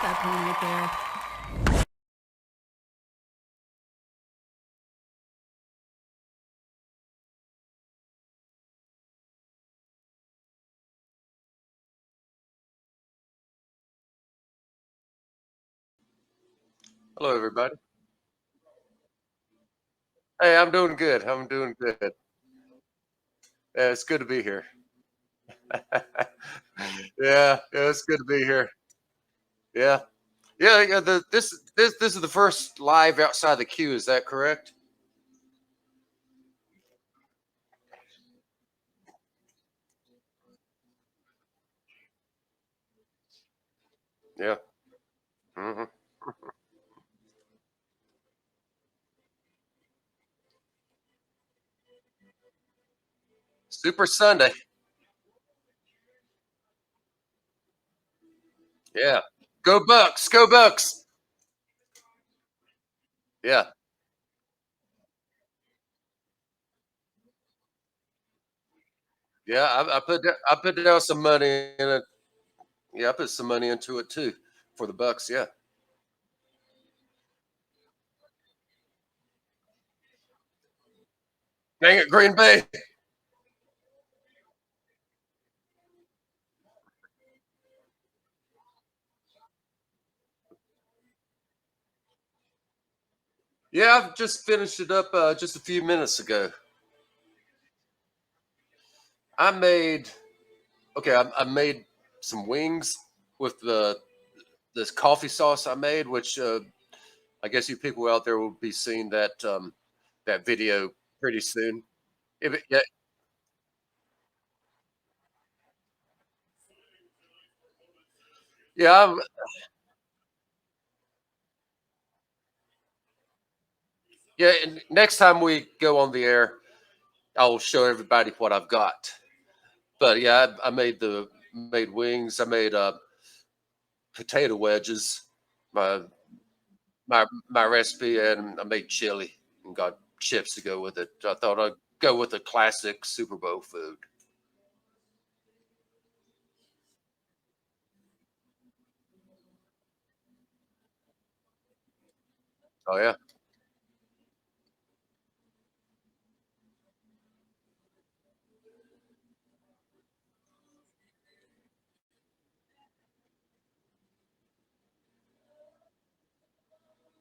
that plane right there. Hello, everybody. Hey, I'm doing good. I'm doing good. Yeah, it's good to be here. Yeah, it's good to be here. Yeah, yeah. This is the first live outside the queue. Is that correct? Yeah. hmm Super Sunday. Yeah. Go Bucks. Go Bucks. Yeah. Yeah. I put down some money in it. Yeah, I put some money into it too for the Bucks. Yeah. Dang it, Green Bay. Yeah, I've just finished it up just a few minutes ago. I made Okay, I made some wings with this coffee sauce I made, which I guess you people out there will be seeing that video pretty soon. Yeah, yeah, yeah. And next time we go on the air, I'll show everybody what I've got. But yeah, I made wings. I made potato wedges, my my recipe, and I made chili and got chips to go with it. I thought I'd go with a classic Super Bowl food. Oh yeah.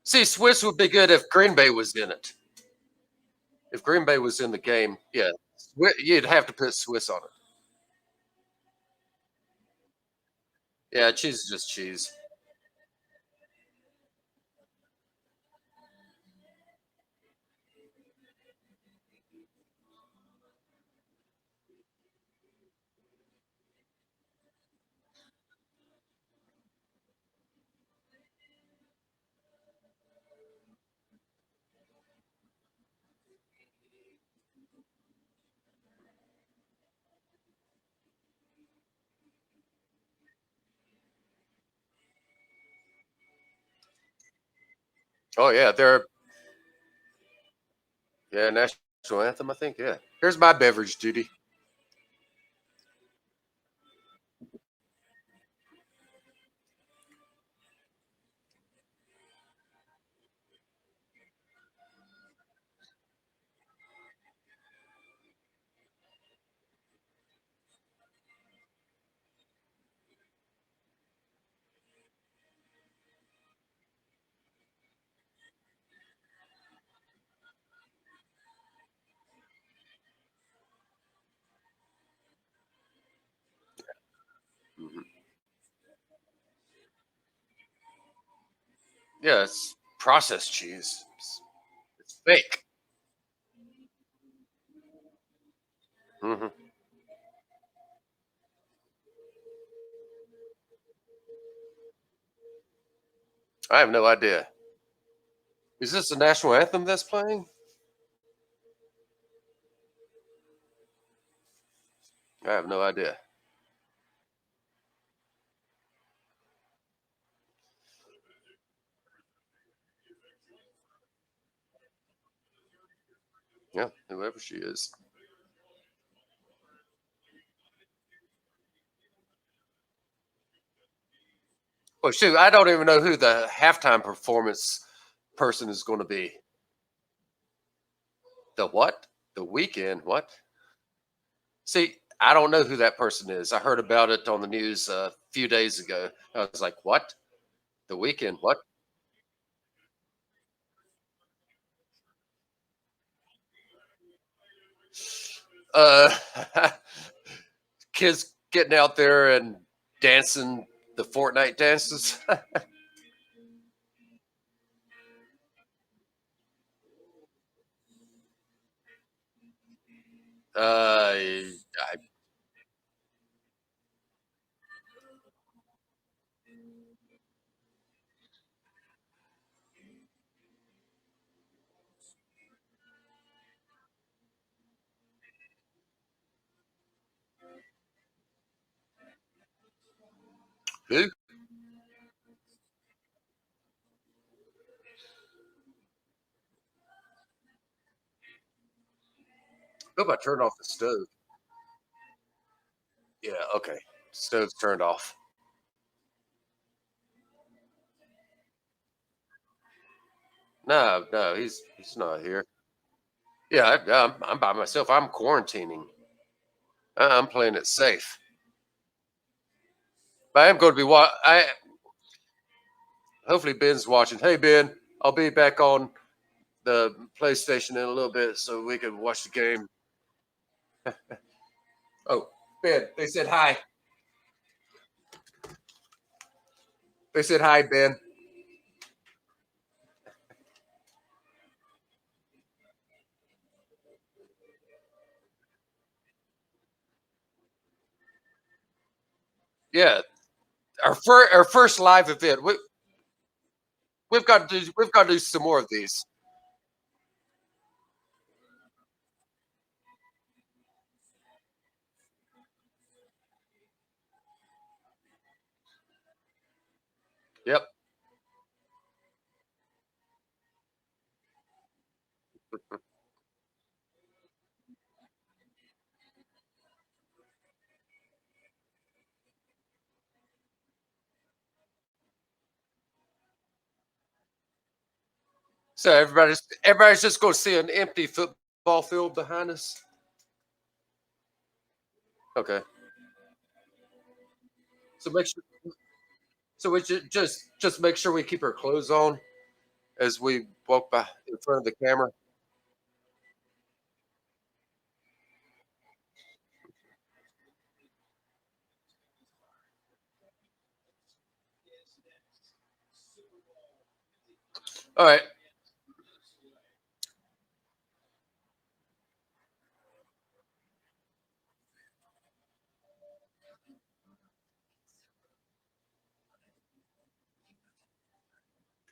See, Swiss would be good if Green Bay was in it. If Green Bay was in the game, yeah, you'd have to put Swiss on it. Yeah, cheese is just cheese. Oh yeah, they're yeah national anthem. I think yeah. Here's my beverage duty. Mhm. Yeah, it's processed cheese. It's fake. hmm I have no idea. Is this the national anthem that's playing? I have no idea. Yeah, whoever she is. Well, shoot, I don't even know who the halftime performance person is going to be. The what? The weekend? What? See, I don't know who that person is. I heard about it on the news a few days ago. I was like, what? The weekend? What? Uh, kids getting out there and dancing the Fortnite dances. I, who? Hope I turned off the stove. Yeah, okay. Stove's turned off. No, no, he's not here. Yeah, I'm by myself. I'm quarantining. I'm playing it safe. But I am going to be I hopefully Ben's watching. Hey Ben, I'll be back on the PlayStation in a little bit so we can watch the game. Oh, Ben, they said hi. They said hi, Ben. Yeah, our first live event. We've got to do some more of these. Yep. So everybody's just going to see an empty football field behind us. Okay. So make sure. So we should just make sure we keep our clothes on as we walk by in front of the camera. All right.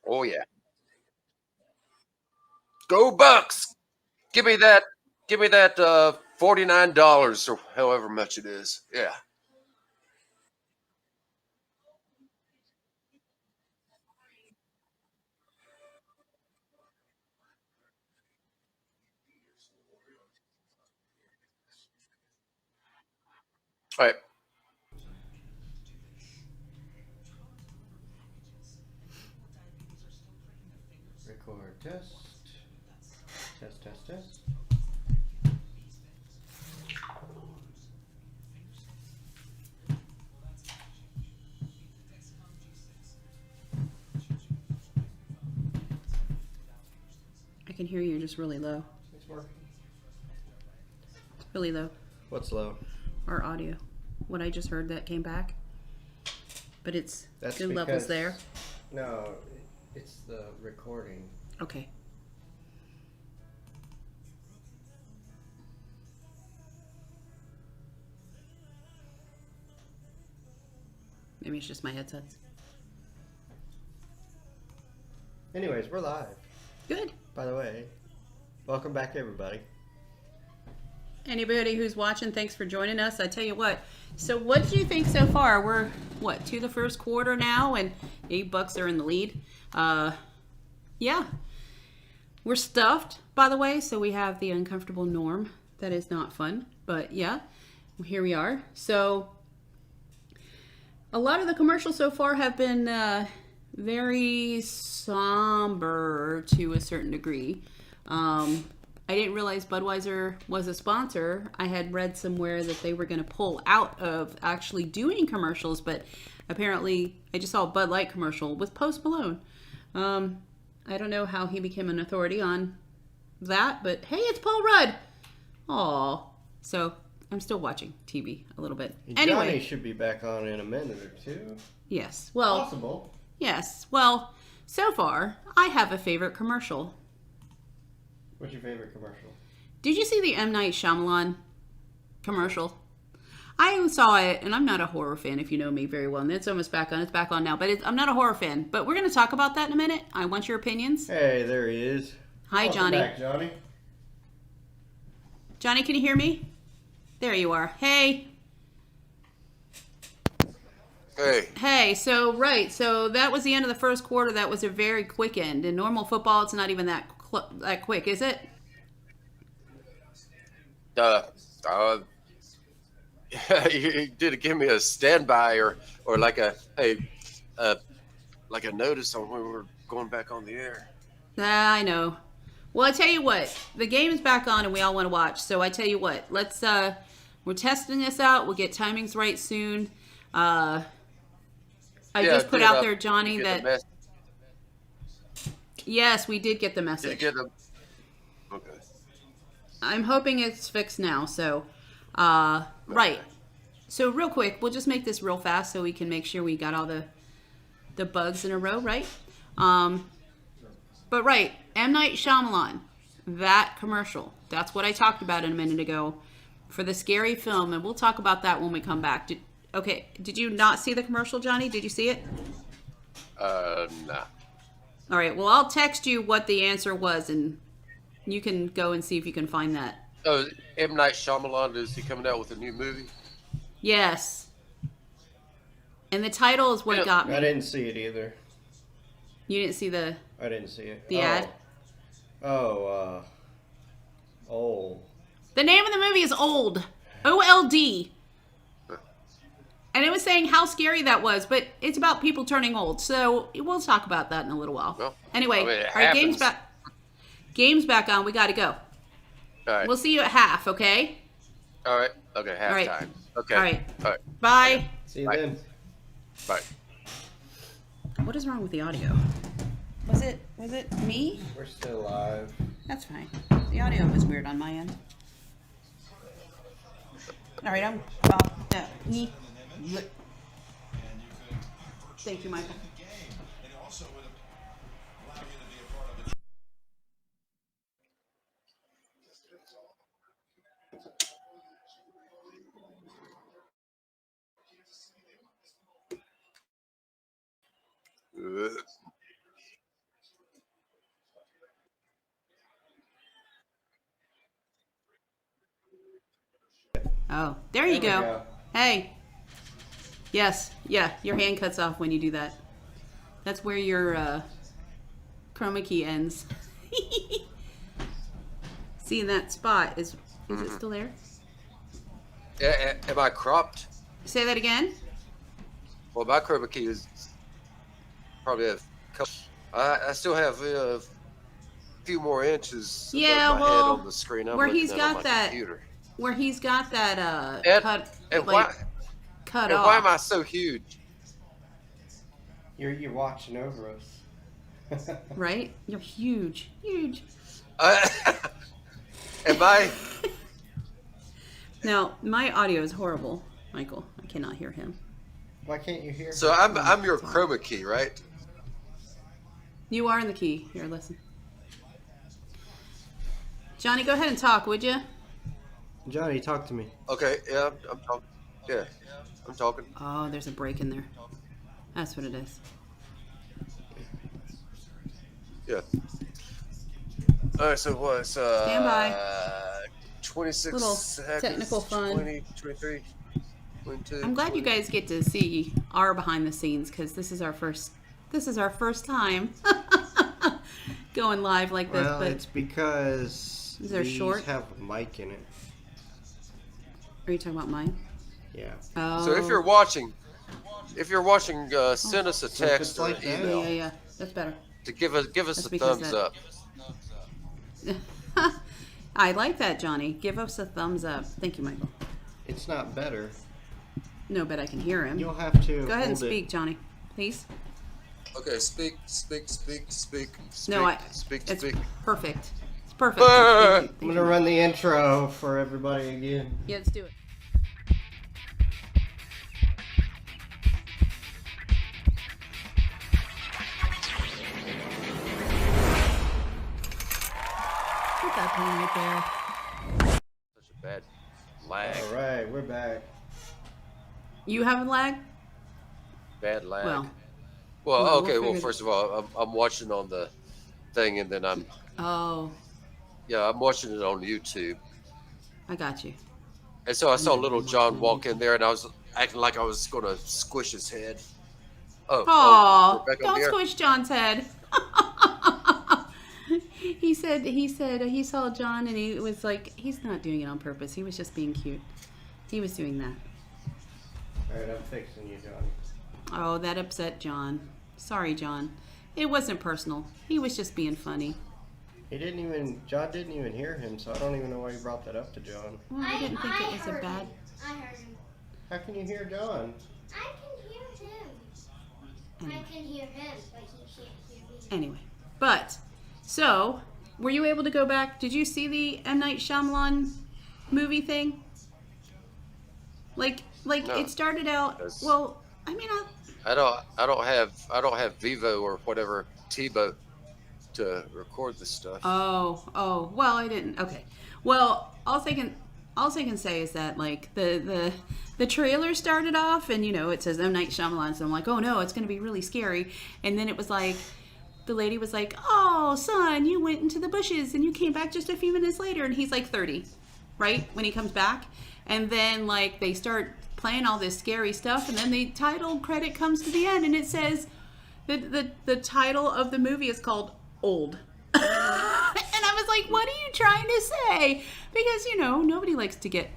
Oh yeah. Go Bucks. Give me that. Give me that $49 or however much it is. Yeah. All right. Record test. Test, test, test. I can hear you just really low. It's working. Really low. What's low? Our audio. What I just heard that came back. But it's That's good levels because- there. No, it's the recording. Okay. Maybe it's just my headsets. Anyways, we're live. Good. By the way, welcome back, everybody. Anybody who's watching, thanks for joining us. I tell you what. So what did you think so far? We're to the first quarter now, and the Bucks are in the lead. Yeah. We're stuffed, by the way, so we have the uncomfortable norm. That is not fun, but yeah, here we are. So a lot of the commercials so far have been very somber to a certain degree. I didn't realize Budweiser was a sponsor. I had read somewhere that they were going to pull out of actually doing commercials, but apparently I just saw a Bud Light commercial with Post Malone. I don't know how he became an authority on that, but hey, it's Paul Rudd. Aw. So I'm still watching TV a little bit. Anyway. Johnny should be back on in a minute or two. Yes. Well. Possible. Yes. Well, so far, I have a favorite commercial. What's your favorite commercial? Did you see the M. Night Shyamalan commercial? I saw it, and I'm not a horror fan, if you know me very well. And it's almost back on. It's back on now, but I'm not a horror fan. But we're going to talk about that in a minute. I want your opinions. Hey, there he is. Hi, Welcome Johnny. back, Johnny. Johnny, can you hear me? There you are. Hey. Hey. Hey, so that was the end of the first quarter. That was a very quick end. In normal football, it's not even that quick, is it? You did give me a standby or like a like a notice on when we're going back on the air. I know. Well, I tell you what, the game is back on and we all want to watch. So I tell you what, let's we're testing this out. We'll get timings right soon. I just put out there, Johnny, that yes, we did get the message. Did you get them? Okay. I'm hoping it's fixed now. So, right. So real quick, we'll just make this real fast so we can make sure we got all the bugs in a row, right? But right, M. Night Shyamalan, that commercial. That's what I talked about a minute ago for the scary film, and we'll talk about that when we come back. Did you not see the commercial, Johnny? Did you see it? Nah. All right, well, I'll text you what the answer was, and you can go and see if you can find that. Oh, M. Night Shyamalan, is he coming out with a new movie? Yes. And the title is what got me. I didn't see it either. You didn't see the I didn't see it. ad? Oh, The name of the movie is Old. O-L-D. And it was saying how scary that was, but it's about people turning old. So we'll talk about that in a little while. Well, anyway, I mean, it all right, happens. game's back on. We got to go. All right. We'll see you at half, okay? All right. Okay. Halftime. All right. Okay. All right. All right. Bye. see you Bye. then. Bye. What is wrong with the audio? Was it me? We're still live. That's fine. The audio was weird on my end. All right, I'm Thank you, Michael. Oh, there you There we go. go. Hey. Yes. Yeah, your hand cuts off when you do that. That's where your chroma key ends. See, in that spot, is it still there? Am I cropped? Say that again? Well, my chroma key is probably a couple. I still have a few more inches Yeah, above my well, head on the screen. I'm where looking he's at got on my that- computer. Where he's got that And cut and off. why am I so huge? You're watching over us. Right? You're huge. Huge. Am I? Now, my audio is horrible, Michael. I cannot hear him. Why can't you hear? So I'm your chroma key, right? You are in the key. Here, listen. Johnny, go ahead and talk, would you? Johnny, talk to me. Okay. Yeah, I'm talking. Yeah, I'm talking. Oh, there's a break in there. That's what it is. Yeah. All right. So what's Stand by. 26 Little seconds. technical fun. 20, 23, 22. I'm glad you guys get to see our behind the scenes because this is our first time going live like this. Well, But it's because They're these short? have a mic in it. are you talking about mine? Yeah. Oh. So if you're watching, if you're watching, send us a So if it's text or like an that- email Yeah. That's better. to give us That's a because thumbs that- up. I like that, Johnny. Give us a thumbs up. Thank you, Michael. It's not better. No, but I can hear him. You'll have to. Go ahead and hold it. speak, Johnny, please. Okay, speak. No, speak. it's perfect. It's perfect. Burr. Thank you. I'm gonna run the intro for everybody again. Yeah, let's do it. Put that pen right there. Such a bad lag. All right, we're back. You have a lag? Bad lag. Well, Well, we'll okay. Well, figure- first of all, I'm watching on the thing, and then I'm oh, watching it on YouTube. I got you. And so I saw little John walk in there, and I was acting like I was going to squish his head. Oh, we're back on don't the air. squish John's head. he said he saw John and he was like, he's not doing it on purpose. He was just being cute. He was doing that. All right, I'm fixing you, Johnny. Oh, that upset John. Sorry, John. It wasn't personal. He was just being funny. John didn't even hear him, so I don't even know why you brought that up to John. Well, I didn't think it was a bad. I heard him. How can you hear John? I can hear him. Anyway. I can hear him, but he can't hear me. Anyway, but so were you able to go back? Did you see the M. Night Shyamalan movie thing? Like No. it started out. Yes. Well, I mean, I don't have Vivo or whatever T-Boat to record this stuff. oh, well, I didn't. Okay, well, all I can say is that like the trailer started off and it says M. Night Shyamalan, so I'm like, oh no, it's gonna be really scary, and then it was like. The lady was like, oh, son, you went into the bushes and you came back just a few minutes later. And he's like 30, right? When he comes back. And then, like, they start playing all this scary stuff. And then the title credit comes to the end. And it says, the title of the movie is called Old. And I was like, what are you trying to say? Because, nobody likes to get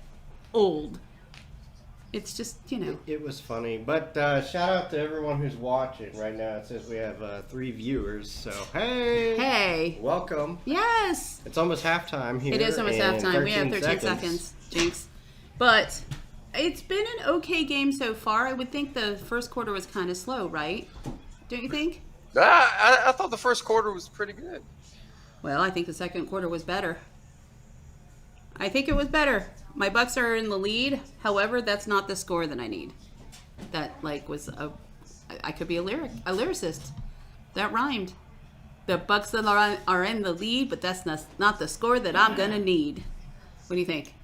old. It's just, It was funny, but shout out to everyone who's watching right now. It says we have 3 viewers, so hey, Hey. welcome. Yes. It's almost halftime here. It is almost in halftime. We have 13 seconds. Jinx. But it's been an okay game so far. I would think the first quarter was kind of slow, right? Don't you think? I thought the first quarter was pretty good. Well, I think the second quarter was better. I think it was better. My Bucks are in the lead. However, that's not the score that I need. That I could be a lyricist. That rhymed. The Bucks are in the lead, but that's not the score that I'm gonna need. What do you think?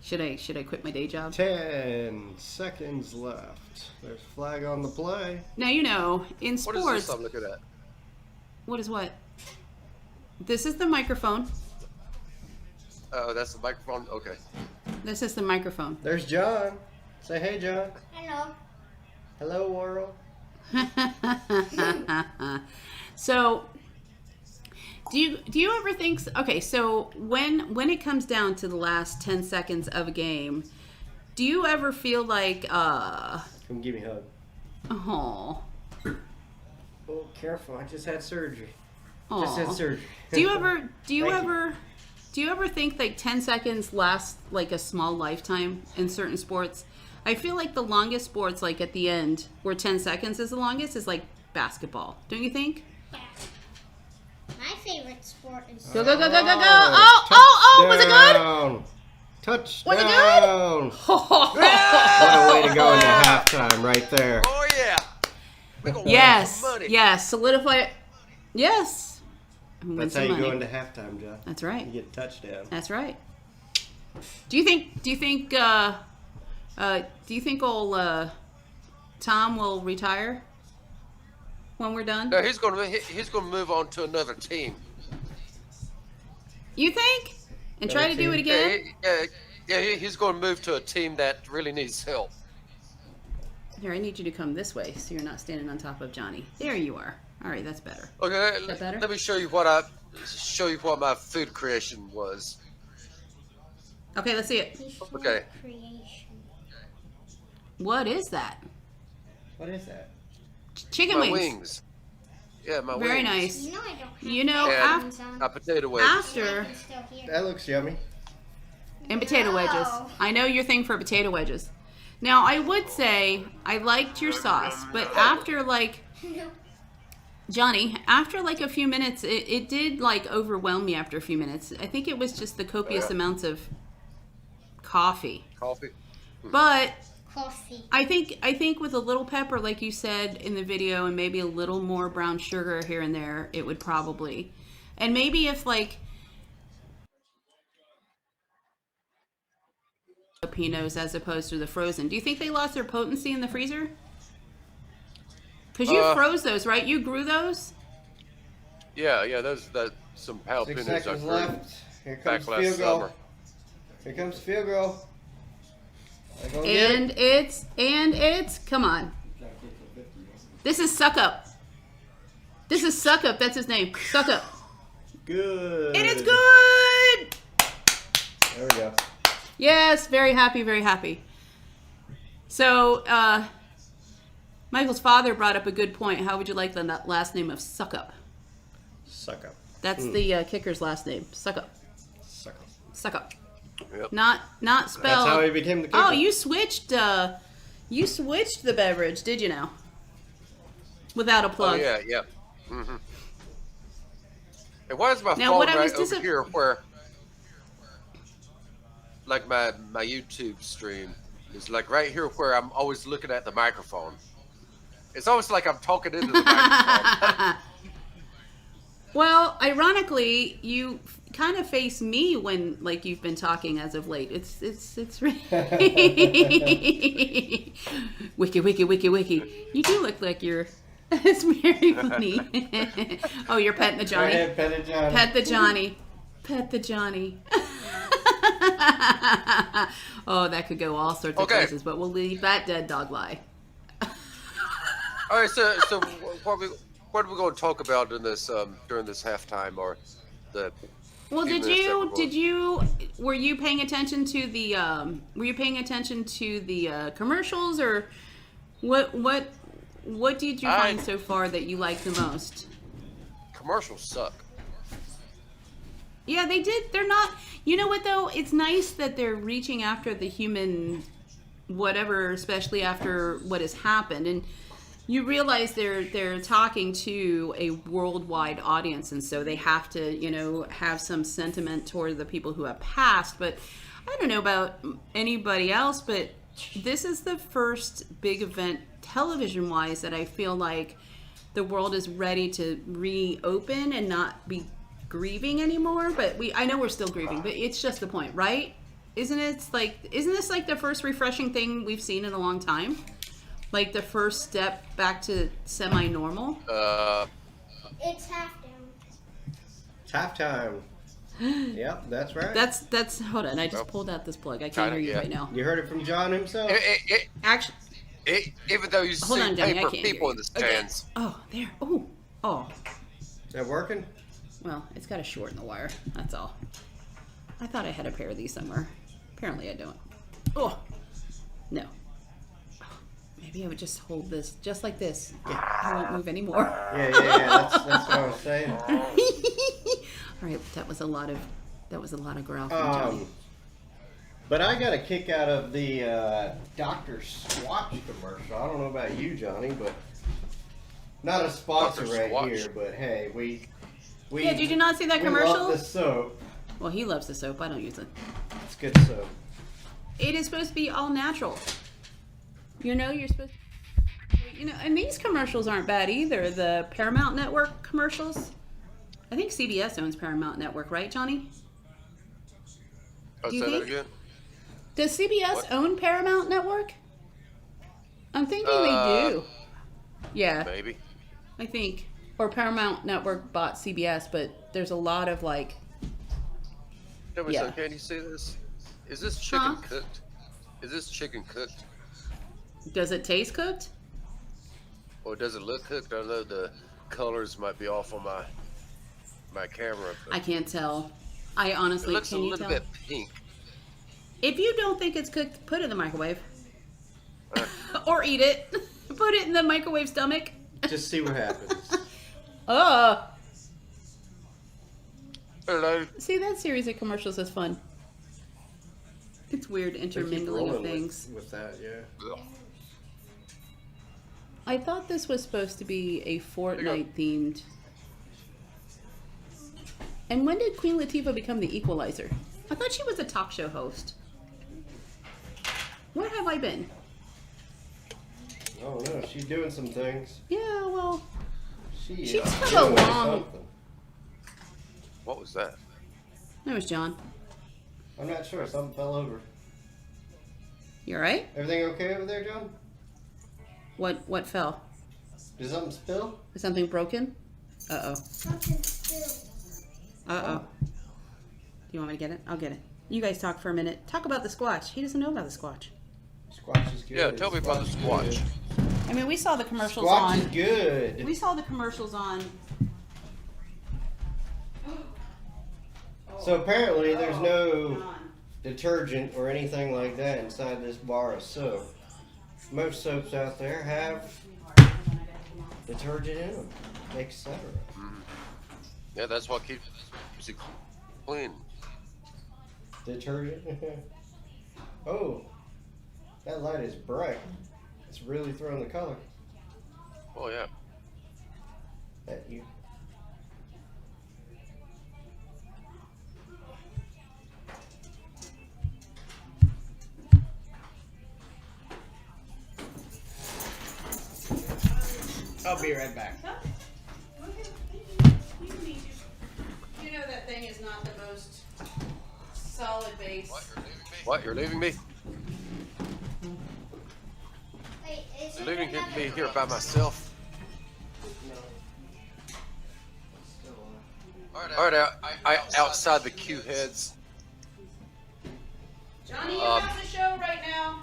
Should I quit my day job? 10 seconds left. There's flag on the play. Now in What sports. is this I'm looking at? What is what? This is the microphone. Oh, that's the microphone. Okay. This is the microphone. There's John. Say hey, John. Hello. Hello, world. So, do you ever think? Okay, so when it comes down to the last 10 seconds of a game, do you ever feel like Come give me a hug. oh, Oh, careful! I just had surgery. oh. Just had surgery. Do you ever Thank do you ever think like 10 seconds lasts like a small lifetime in certain sports? I feel like the longest sports, like at the end, where 10 seconds is the longest, is like basketball. Don't you think? Yeah. My favorite sport is Go, go, go, go, go, go. Oh, was it good? Touchdown! Was it good? What a way to go into halftime right there. Oh yeah. We gonna win Yes, some money. yes, solidify it. Yes. And win That's how some you go money. into halftime, John. That's You right. get a touchdown. That's right. Do you think old Tom will retire when we're done? No, he's gonna move on to another team. You think? And try to do it Yeah, again? he's gonna move to a team that really needs help. Here, I need you to come this way so you're not standing on top of Johnny. There you are. All right, that's better. Okay, that better? let me show you what my food creation was. Okay, let's see it. before Okay. creation. What is that? What is that? Chicken My wings. wings. Yeah, my Very wings. nice. You know I don't have You know, And after a potato wedges. after I can still hear. That looks yummy. and potato wedges. No. I know your thing for potato wedges. Now, I would say I liked your sauce, but after like Johnny, after like a few minutes, it did like overwhelm me after a few minutes. I think it was just the copious amounts of coffee. Coffee. But Coffee. I think with a little pepper, like you said in the video, and maybe a little more brown sugar here and there, it would probably. And maybe if like jalapenos as opposed to the frozen. Do you think they lost their potency in the freezer? Because you froze those, right? You grew those? Yeah. That's some 6 jalapenos I seconds grew left. Here comes back last field goal. summer. Here comes field goal. They're gonna get it. And it's come on. This is Suck Up. This is Suck Up. That's his name. Suck Up. Good. And it's good. There we go. Yes, very happy, very happy. So, Michael's father brought up a good point. How would you like the last name of Suck Up? Suck up. That's the kicker's last name. Suck Up. Suck up. Suck Up. Yep. Not spelled. That's how he became the kicker. Oh, you switched the beverage, did you now? Without a Oh, plug. yeah. Mm-hmm. And why is my Now, phone what I right was over here where, like my YouTube stream is like right here where I'm always looking at the microphone. It's almost like I'm talking into the microphone. Well, ironically, you kind of face me when like you've been talking as of late. It's really wiki. You do look like you're. It's very funny. Oh, you're petting the Go Johnny. ahead, pet it, Johnny. Pet the Johnny. Pet the Johnny. Oh, that could go all sorts of Okay. places, but we'll leave that dead dog lie. All right, so what are we going to talk about in this during this halftime or the? Well, few minutes that we're were you paying attention to the commercials, or what did you find so far that you like the most? Commercials suck. Yeah, they did. They're not. You know what though? It's nice that they're reaching after the human, whatever, especially after what has happened, and you realize they're talking to a worldwide audience, and so they have to, have some sentiment toward the people who have passed. But I don't know about anybody else, but this is the first big event television-wise that I feel like the world is ready to reopen and not be grieving anymore. But I know we're still grieving, but it's just the point, right? Isn't this like the first refreshing thing we've seen in a long time? Like the first step back to semi-normal? It's halftime. It's halftime. Yep, that's right. That's hold on, I just pulled out this plug. I can't hear you right now. You heard it from John himself. Actually, Even though you hold see on, Johnny, I paper can't people hear in the you. Okay. stands. Oh, there. Oh. Is that working? Well, it's got a short in the wire. That's all. I thought I had a pair of these somewhere. Apparently I don't. Oh, no. Maybe I would just hold this just like this. I won't move anymore. Yeah. That's what I was saying. All right, that was a lot of growl from Johnny. But I got a kick out of the Dr. Swatch commercial. I don't know about you, Johnny, but not a sponsor Dr. right Swatch. here. But hey, we Yeah, did you not see that we commercial? love the soap. Well, he loves the soap. I don't use it. It's good soap. It is supposed to be all natural. You're supposed to, and these commercials aren't bad either. The Paramount Network commercials. I think CBS owns Paramount Network, right, Johnny? Oh, Do you say that think? again? Does CBS What? own Paramount Network? I'm thinking they do. Yeah, Maybe. I think. Or Paramount Network bought CBS, but there's a lot of like. Yeah. Can you see this? Is this chicken Huh? cooked? Is this chicken cooked? Does it taste cooked? Or does it look cooked? I know the colors might be off on my camera. But I can't tell. I it honestly looks a can you little tell? bit pink. If you don't think it's cooked, put it in the microwave. Or eat it. Put it in the microwave stomach. Just see what happens. Hello. See, that series of commercials is fun. It's weird They keep intermingling of rolling things. with that, yeah. I thought this was supposed to be a Fortnite themed. And when did Queen Latifah become the Equalizer? I thought she was a talk show host. Where have I been? Oh no, she's doing some things. Yeah, well, She's She's got a doing long- something. What was that? there was John. I'm not sure. Something fell over. You alright? Everything okay over there, John? What fell? Did something spill? Is something broken? Uh-oh. Something still. Uh-oh. Do you want me to get it? I'll get it. You guys talk for a minute. Talk about the Squatch. He doesn't know about the Squatch. Squatch is good. Yeah, tell me about the Squatch is Squatch. I mean, we saw the commercials good. Squatch is on. good. We saw the commercials on. So apparently there's no John. detergent or anything like that inside this bar of soap. Most soaps out there have detergent in them, etc. Yeah, that's what keeps it clean. Detergent. Oh, that light is bright. It's really throwing the color Oh yeah. at you. I'll be right back. You know that thing is not the most solid base. What? You're leaving me? Wait, is You're there leaving another me here by myself? All right, outside the Q heads. Johnny, you Um, have the show right now.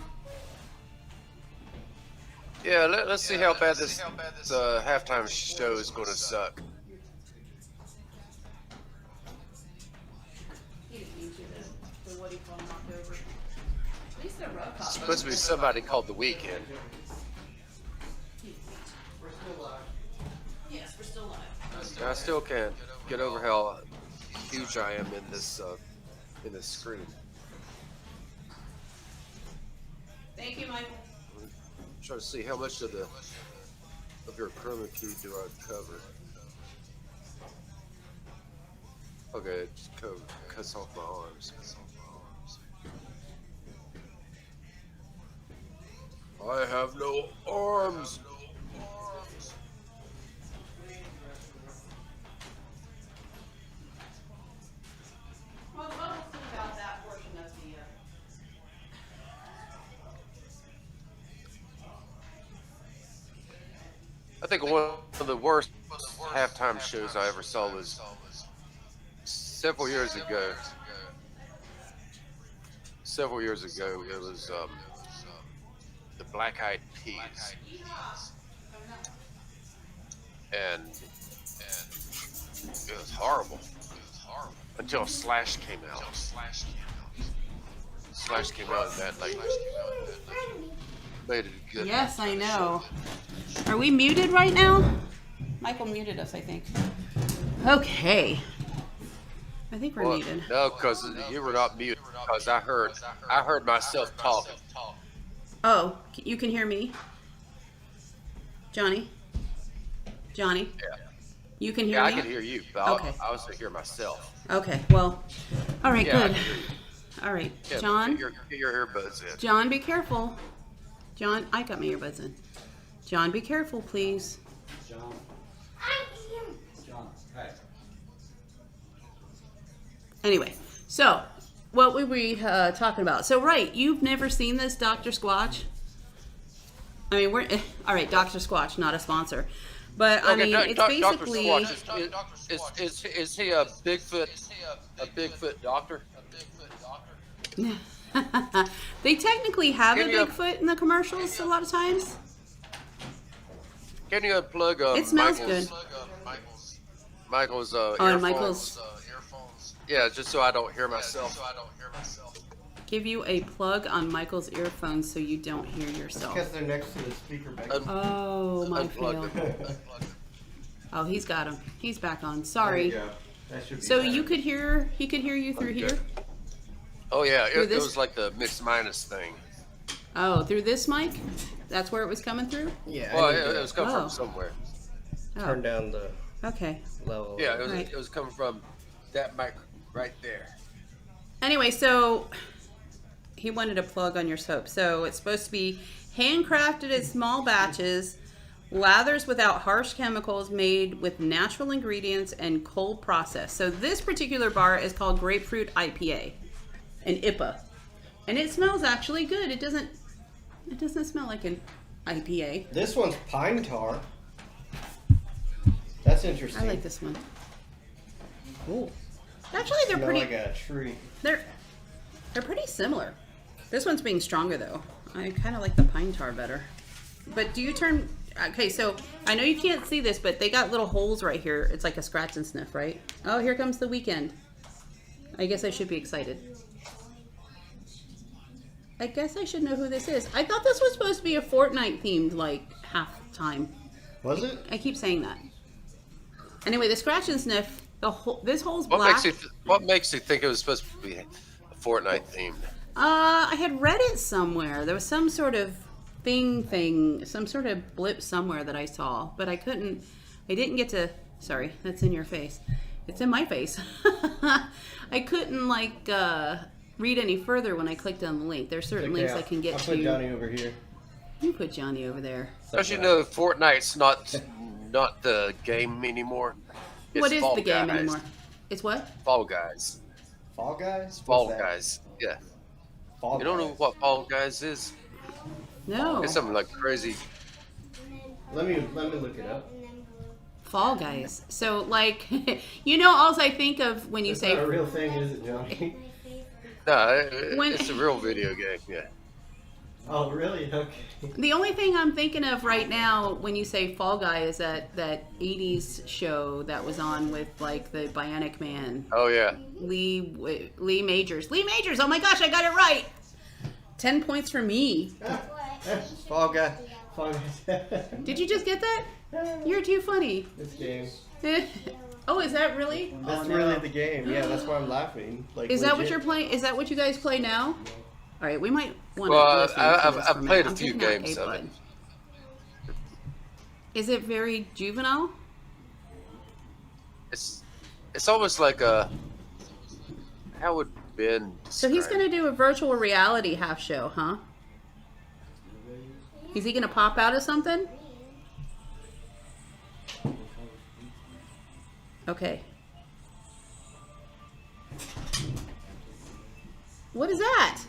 Yeah, let's see how bad this halftime show is going to suck. He didn't mean to, the what do you call knocked over. At least they're rough. It's supposed to be somebody called The Weeknd. Yes, we're still live. And I still can't get over how huge I am in this screen. Thank you, Michael. Trying to see how much of your chroma key do I cover. Okay, it just cuts off my arms. I have no arms. Well, what else about that portion of the I think one of the worst halftime shows I ever saw was several years ago. Several years ago, it was the Black Eyed Peas, and it was horrible until Slash came out. Slash came out and that like made it good. Yes, I know. Are we muted right now? Michael muted us, I think. Okay. I think we're Well, muted. no, because you were not muted. Because I heard myself talking. Oh, you can hear me? Johnny? Johnny? Yeah, You can hear yeah, me? I can hear you, but Okay. I was to hear myself. Okay, well, all right, Yeah, I good. can hear you. All right, Yeah, John? get your earbuds in. John, be careful. John, I got my earbuds in. John, be careful, please. John. John. Hey. Anyway, so what were we talking about? So, right, you've never seen this Dr. Squatch? I mean, we're all right. Dr. Squatch, not a sponsor, but I mean, it's basically. Dr. Squatch, is he a Bigfoot doctor? They technically have a Can you- Bigfoot in the commercials a lot of times. Can you unplug It smells Michael's, good. Michael's and earphones? Michael's- Yeah, just so I don't hear myself. give you a plug on Michael's earphones so you don't hear yourself. Because they're next to the speaker back. Oh, my Unplug fail. them. Oh, he's got him. He's back on. There Sorry. you go. That should be So better. you could hear, he could hear you through here? Oh yeah, Through it this- was like the mix minus thing. Oh, through this mic? That's where it was coming through? Yeah. Well, I need it to was coming Oh. from somewhere. turn Oh, down the okay. level. Yeah, it was, Right. it was coming from that mic right there. Anyway, so he wanted a plug on your soap. So it's supposed to be handcrafted in small batches, lathers without harsh chemicals, made with natural ingredients and cold process. So this particular bar is called Grapefruit IPA, an IPA, and it smells actually good. It doesn't smell like an IPA. This one's pine tar. That's interesting. I like this one. Ooh. Actually, they're Smell pretty. like a tree. They're pretty similar. This one's being stronger though. I kind of like the pine tar better. But do you turn? Okay, so I know you can't see this, but they got little holes right here. It's like a scratch and sniff, right? Oh, here comes the weekend. I guess I should be excited. I guess I should know who this is. I thought this was supposed to be a Fortnite themed like halftime. Was it? I keep saying that. Anyway, the scratch and sniff. This hole's What black. makes you think it was supposed to be a Fortnite themed? I had read it somewhere. There was some sort of thing, some sort of blip somewhere that I saw, but I didn't get to, sorry, that's in your face. It's in my face. I couldn't read any further when I clicked on the link. There's certain links I can get I'll to. put Johnny over here. You put Johnny over there. Don't you know Fortnite's not the game anymore? It's What is Fall the game Guys. anymore? It's what? Fall Guys. Fall Guys? Fall What's that? Guys. Yeah. Fall You don't know Guys. what Fall Guys is? No. It's something like crazy. Let me look it up. Fall Guys. So all I think of when you It's say not a real thing, is it, Johnny? No, When- it's a real video game. Yeah. Oh, really? Okay. The only thing I'm thinking of right now when you say Fall Guy is that 80s show that was on with like the Bionic Man, Oh yeah. Lee Majors. Lee Majors, oh my gosh, I got it right. 10 points for me. Fall Guy. Fall Guys. Did you just get that? You're too funny. This game. Oh, is that really? That's Oh, no. really the game. Yeah, that's why I'm laughing. Like, Is that what legit. you're playing? Is that what you guys play now? All right, we might want to Well, listen to I've this for minute. played a I'm few taking out games of A-Blood. it. Is it very juvenile? It's almost like a, how would Ben So he's describe going to do a virtual reality half show, huh? Is he going to pop out of something? Okay. What is that?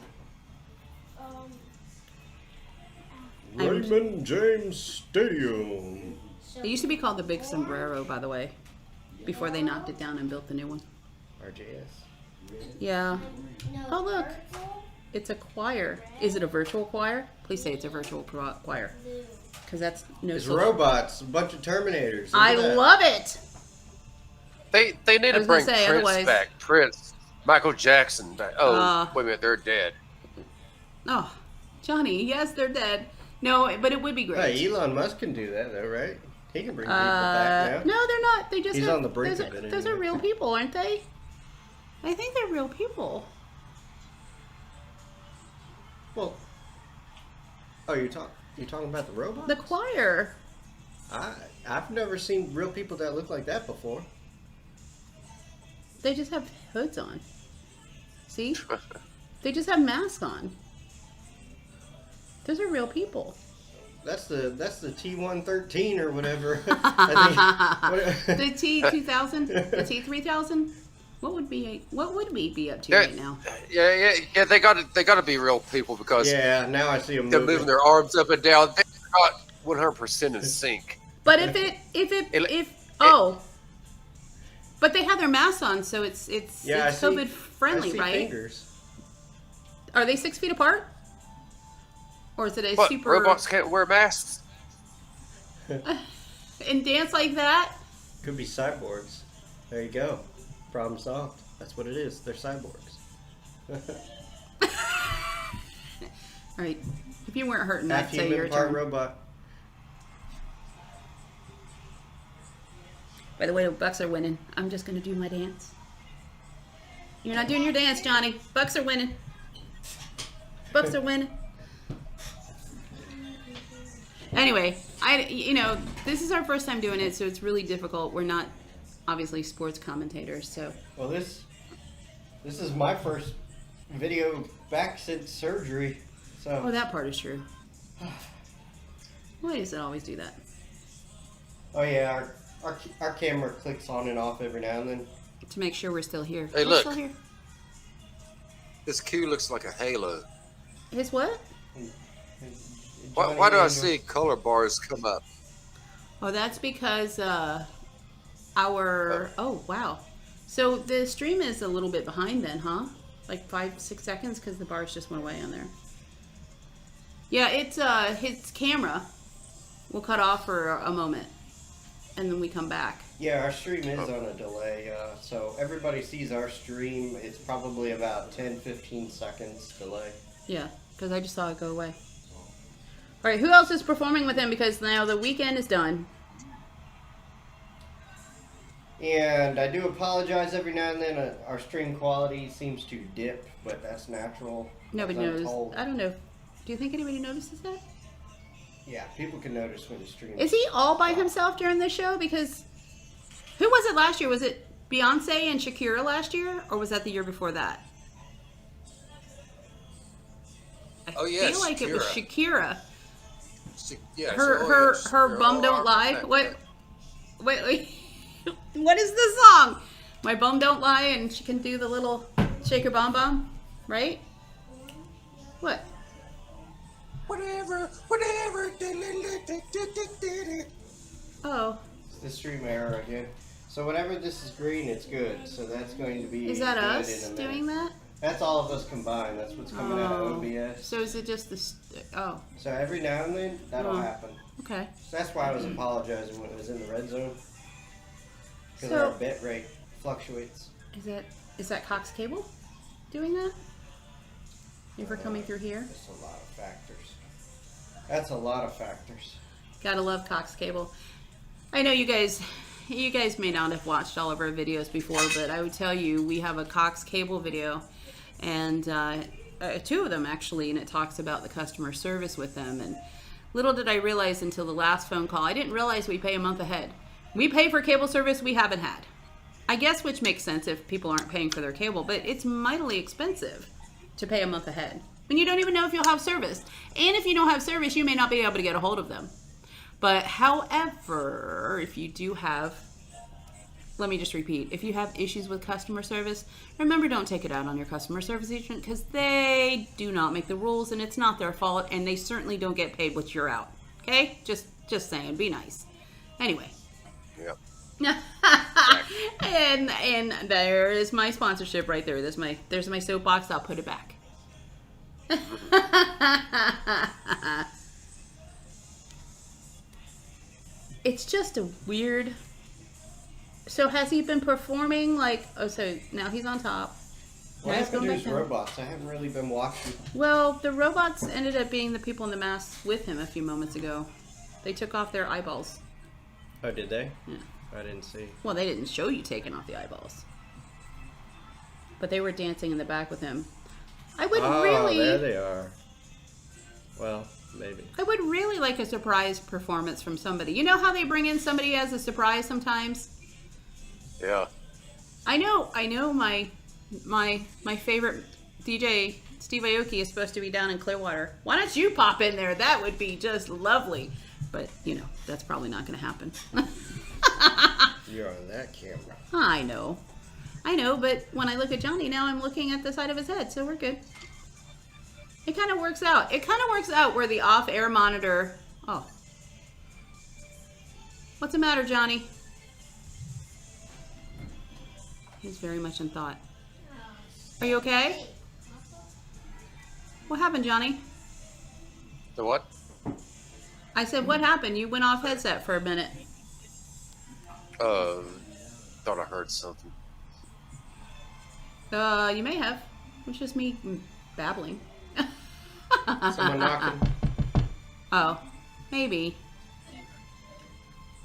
Raymond James Stadium. It used to be called the Big Sombrero, by the way, before they knocked it down and built the new one. RJS. Yeah. Oh, look. It's a choir. Is it a virtual choir? Please say it's a virtual choir. Because that's no It's social- robots, a bunch of Terminators. Look I at that. love it. They need I to was gonna bring say, Prince otherwise- back. Prince, Michael Jackson back. Oh, wait a minute, they're dead. Oh, Johnny, yes, they're dead. No, but it would be great. Hey, Elon Musk can do that though, right? He can bring people back now. No, they're not. They just He's have, on the brink those of are, it Those are anyway. real people, aren't they? I think they're real people. Well, oh, you're talking about the robots? The choir. I've never seen real people that look like that before. They just have hoods on. See? They just have masks on. Those are real people. That's the T113 or whatever. I think, The T2000, the T3000. What would we be up to Yeah, right now? yeah. They got to be real people because yeah, now I see them they're moving. moving their arms up and down. They're not 100% in sync. But but they have their masks on, so it's Yeah, it's I see- COVID friendly, I see right? Fingers. Are they 6 feet apart? Or is it a What, super robots can't wear masks? and dance like that? Could be cyborgs. There you go. Problem solved. That's what it is. They're cyborgs. All right. If you weren't hurting, Half I'd say human, your part turn. robot. By the way, the Bucks are winning. I'm just going to do my dance. You're not doing your dance, Johnny. Bucks are winning. Bucks are winning. Anyway, this is our first time doing it, so it's really difficult. We're not obviously sports commentators, so. Well, this is my first video back since surgery. So. Oh, that part is true. Why does it always do that? Oh yeah, our camera clicks on and off every now and then. To make sure we're still here. Hey, We're look. Still here. This Q looks like a halo. His what? Why do I see color bars come up? Oh, that's because oh wow. So the stream is a little bit behind then, huh? Like 5-6 seconds because the bars just went away on there. Yeah, it's his camera will cut off for a moment, and then we come back. Yeah, our stream is on a delay, so everybody sees our stream. It's probably about 10-15 seconds delay. Yeah, because I just saw it go away. All right, who else is performing with him? Because now the weekend is done. And I do apologize every now and then. Our stream quality seems to dip, but that's natural. Nobody as I'm knows. told. I don't know. Do you think anybody notices that? Yeah, people can notice when the stream. Is he all by himself during this show? Because who was it last year? Was it Beyonce and Shakira last year, or was that the year before that? I feel like it was Shakira. Yeah, Her bum don't lie. Wait. What is the song? My bum don't lie, and she can do the little shake her bum bum, right? What? Whatever. Oh, It's the stream error again. So whenever this is green, it's good. So that's going to be. is that good us in a minute. doing that? That's all of us combined. That's what's coming out of OBS. So is it just this? Oh, So every now and then that'll Oh. happen. okay. So that's why I was apologizing when it was in the red zone. Because So- our bit rate fluctuates. Is that Cox Cable doing that? If we're coming through here, That's a lot of factors. That's a lot of factors. gotta love Cox Cable. I know you guys may not have watched all of our videos before, but I would tell you we have a Cox Cable video, and 2 of them actually, and it talks about the customer service with them. And little did I realize until the last phone call, I didn't realize we pay a month ahead. We pay for cable service we haven't had. I guess which makes sense if people aren't paying for their cable, but it's mightily expensive to pay a month ahead when you don't even know if you'll have service. And if you don't have service, you may not be able to get a hold of them. But however, if you do have, let me just repeat, if you have issues with customer service, remember, don't take it out on your customer service agent, because they do not make the rules and it's not their fault, and they certainly don't get paid what you're out. Okay? Just saying, be nice. Anyway. Yep. and there is my sponsorship right there. There's my soapbox. I'll put it back. It's just a weird. So has he been performing like? Oh, so now he's on top. What Now he's happened to going his back down. robots? I haven't really been watching. Well, the robots ended up being the people in the masks with him a few moments ago. They took off their eyeballs. Oh, did they? Yeah. I didn't see. Well, they didn't show you taking off the eyeballs. But they were dancing in the back with him. I would there they are. Well, maybe. I would really like a surprise performance from somebody. You know how they bring in somebody as a surprise sometimes? Yeah. I know my favorite DJ, Steve Aoki, is supposed to be down in Clearwater. Why don't you pop in there? That would be just lovely. But, that's probably not going to happen. You're on that camera. I know, but when I look at Johnny now, I'm looking at the side of his head, so we're good. It kind of works out. It kind of works out where the off-air monitor... Oh. What's the matter, Johnny? He's very much in thought. Are you okay? What happened, Johnny? The what? I said, what happened? You went off headset for a minute. Thought I heard something. You may have. It's just me babbling. Someone knocking. Oh, maybe.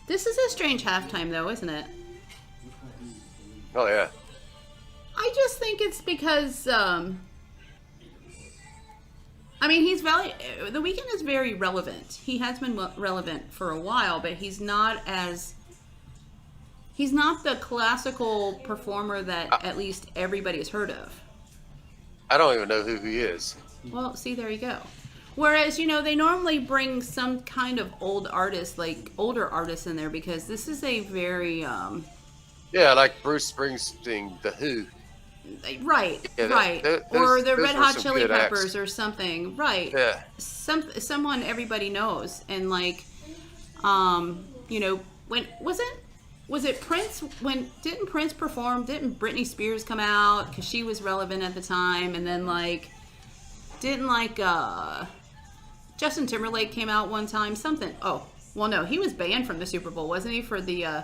This is a strange halftime, though, isn't it? Oh yeah. I just think it's because, I mean, The Weeknd is very relevant. He has been relevant for a while, but he's not the classical performer that at least everybody has heard of. I don't even know who he is. Well, see, there you go. Whereas, they normally bring some kind of older artists in there because this is a very, Yeah, like Bruce Springsteen, The Who. right, Yeah, right. those Or the were Red Hot some Chili good Peppers acts. or something. Right. Yeah. Someone everybody knows. And when was it Prince? Didn't Prince perform? Didn't Britney Spears come out? Because she was relevant at the time. And then Justin Timberlake came out one time. Something. Oh, well, no, he was banned from the Super Bowl, wasn't he? For the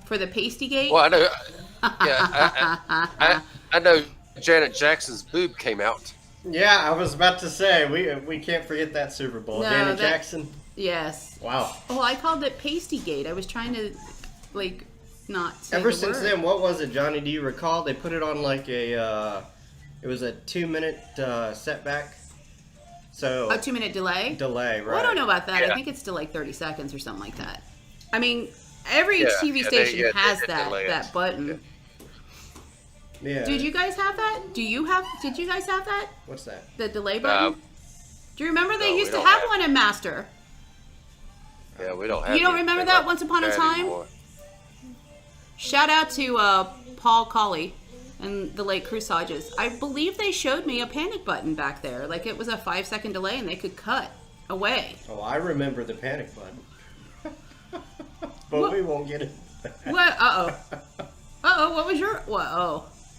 Pasty Gate. Well, I know. Yeah, I know. Janet Jackson's boob came out. Yeah, I was about to say we can't forget that Super Bowl. No, Janet Jackson. Yes. Wow. Oh, I called it Pasty Gate. I was trying to not say Ever the since word. then, what was it, Johnny? Do you recall? They put it on it was a 2-minute setback. So A 2-minute delay? delay, right? Well, I don't know about that. I Yeah. think it's still 30 seconds or something like that. I mean, every Yeah, TV yeah, station they has delay it. that button. Yeah. Did you guys have that? Did you guys have that? What's that? The delay button? No. Do you remember they No, we used to don't have have one in Master? Yeah, we don't have. You don't anything remember that like Once Upon a that Time? anymore. Shout out to Paul Colley and the late Crusages. I believe they showed me a panic button back there. It was a 5-second delay and they could cut away. Oh, I remember the panic button. But What? we won't get it. What? Uh-oh, what was your... Whoa,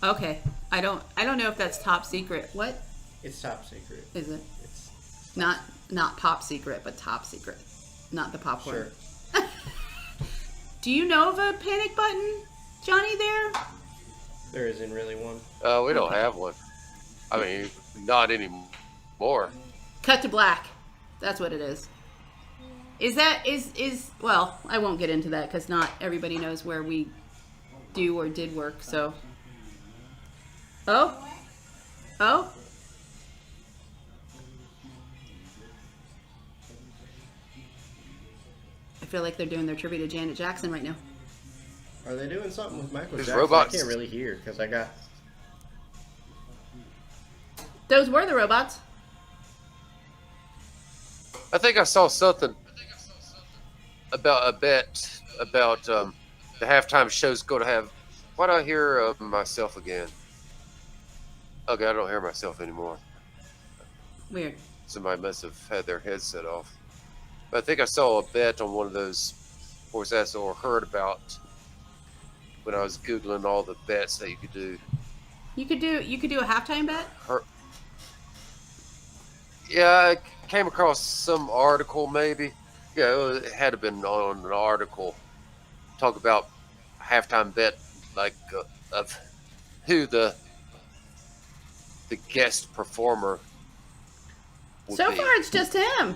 oh, okay. I don't know if that's top secret. What It's top secret. is it? It's Not pop secret, but top secret. Not the popcorn. sure. Do you know of a panic button, Johnny, there? There isn't really one. We don't have one. I mean, not anymore. Cut to black. That's what it is. Well, I won't get into that because not everybody knows where we do or did work, so. Oh? I feel like they're doing their tribute to Janet Jackson right now. Are they doing something with Michael There's Jackson? robots. I can't really hear because I got. Those were the robots. I think I saw something about a bet about the halftime show's going to have. Why do I hear myself again? Okay, I don't hear myself anymore. Weird. Somebody must have had their headset off. But I think I saw a bet on one of those, or heard about when I was googling all the bets that you could do. You could do a halftime bet? Yeah, I came across some article maybe. Yeah, it had to have been on an article. Talk about halftime bet, of who the guest performer would So be. far, it's just him.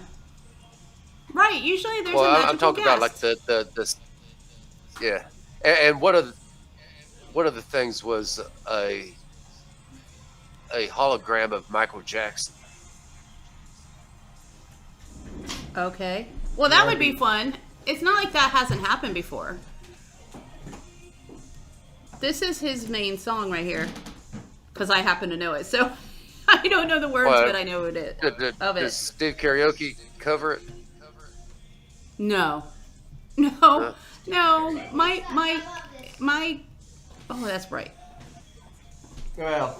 Right. Usually, there's a Well, magical I'm talking about guest. yeah, and one of the things was a hologram of Michael Jackson. Okay. Well, that would be fun. It's not like that hasn't happened before. This is his main song right here, because I happen to know it. So I don't know the words, Well, but I know it of Does it. Steve Karaoke cover it? No. Huh? My. Oh, that's right. Well,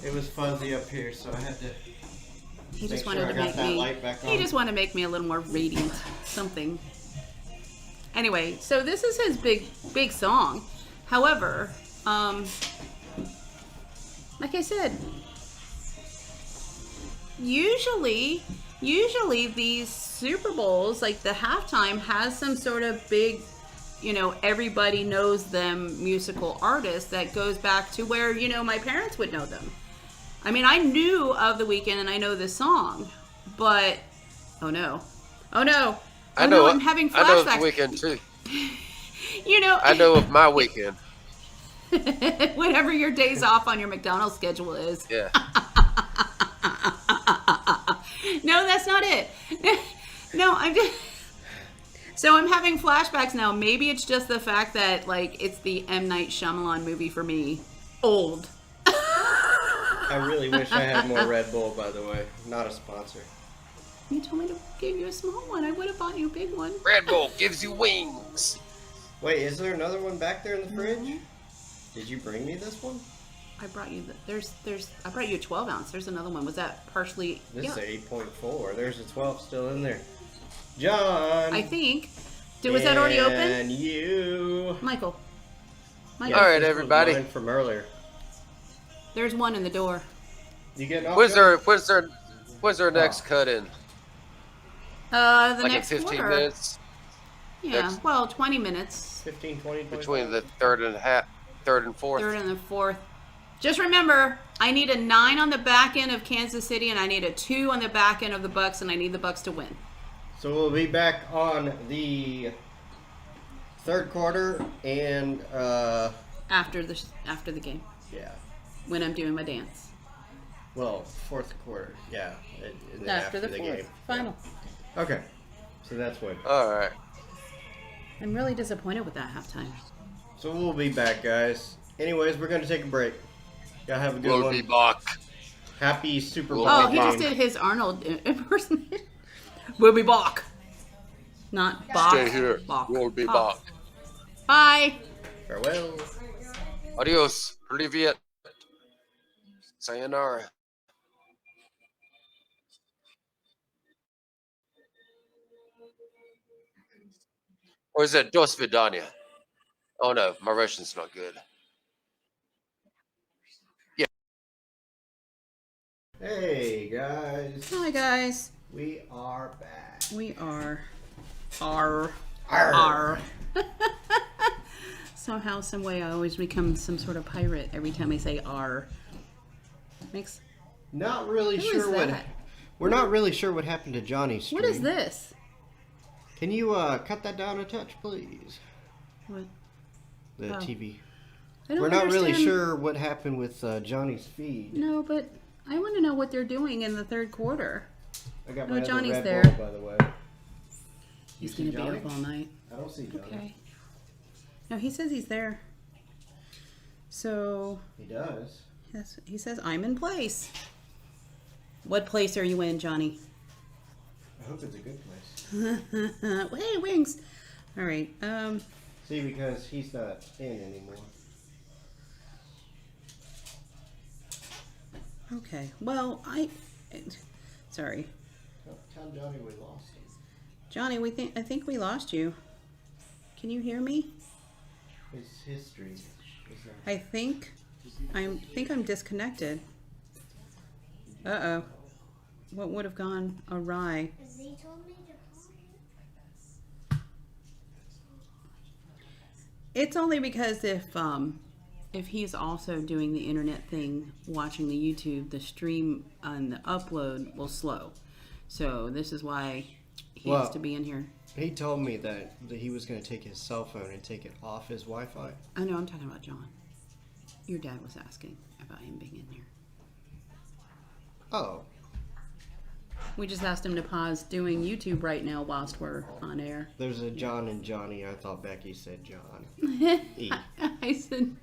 it was fuzzy up here, so I had to. He just Make wanted sure I to got make that me. light back He on. just wanted to make me a little more radiant, something. Anyway, so this is his big song. However, like I said, usually these Super Bowls, like the halftime, has some sort of big, everybody knows them musical artist that goes back to where my parents would know them. I mean, I knew of The Weeknd and I know this song, but oh no. I know. I'm having I know flashbacks. the weekend too. You know, I know of my weekend. whatever your days off on your McDonald's schedule is. Yeah. No, that's not it. No, I'm just. So I'm having flashbacks now. Maybe it's just the fact that like it's the M. Night Shyamalan movie for me. Old. I really wish I had more Red Bull, by the way. Not a sponsor. You told me to give you a small one. I would have bought you a big one. Red Bull gives you wings. Wait, is there another one back there in the fridge? Did you bring me this one? I brought you I brought you a 12 ounce. There's another one. Was that partially? This Yeah. is 8.4. There's a 12 still in there. John. I think. Was that already open? And you. Michael. All right, This was everybody. mine from earlier. There's one in the door. You getting off? When's John? their next cut in? The Like in next 15 quarter. minutes Yeah. Next. Well, 20 minutes. 15, 20, 25? between the third and fourth. Third and the fourth. Just remember, I need a 9 on the back end of Kansas City, and I need a 2 on the back end of the Bucks, and I need the Bucks to win. So we'll be back on the third quarter and After the game, yeah. when I'm doing my dance. Well, fourth quarter, yeah. And then After the fourth. game. Final. Yeah. Okay. So that's when. All right. I'm really disappointed with that halftime. So we'll be back, guys. Anyways, we're gonna take a break. Y'all have a good We'll one. be back. Happy Super Bowl. We'll Oh, he just game. did his Arnold impersonation. We'll be back. Not Bach. Stay here. Bach. We'll be Bach. back. Bye. Farewell. Adios. Privyet. Sayonara. Or is it Dos Vidania? Oh no, my Russian's not good. Hey guys. Hi, guys. We are back. We are. R. Arr. R. Somehow, some way, I always become some sort of pirate every time I say R. Makes. Not really Who sure is what. that? We're not really sure what happened to Johnny's stream. What is this? Can you cut that down a touch, please? What? The Oh. TV. I don't We're not really understand- sure what happened with Johnny's feed. No, but I want to know what they're doing in the third quarter. I got Oh, my other Johnny's Red there. Bull, by the way. You He's see going to be Johnny? up all night. I don't see Johnny. Okay. No, he says he's there. So, He does. yes, he says, I'm in place. What place are you in, Johnny? I hope it's a good place. Hey, wings. All right. See, because he's not in anymore. Okay. Well, sorry. Tell Johnny we lost him. Johnny, I think we lost you. Can you hear me? His history. Is I think I'm disconnected. Uh-oh. What would have gone awry? They told me to call you. It's only because if he's also doing the internet thing, watching the YouTube, the stream and the upload will slow. So this is why he has Well- to be in here. He told me that he was going to take his cell phone and take it off his Wi-Fi. I know, I'm talking about John. Your dad was asking about him being in here. Oh. We just asked him to pause doing YouTube right now whilst we're on air. There's a John and Johnny. I thought Becky said John. E. I said,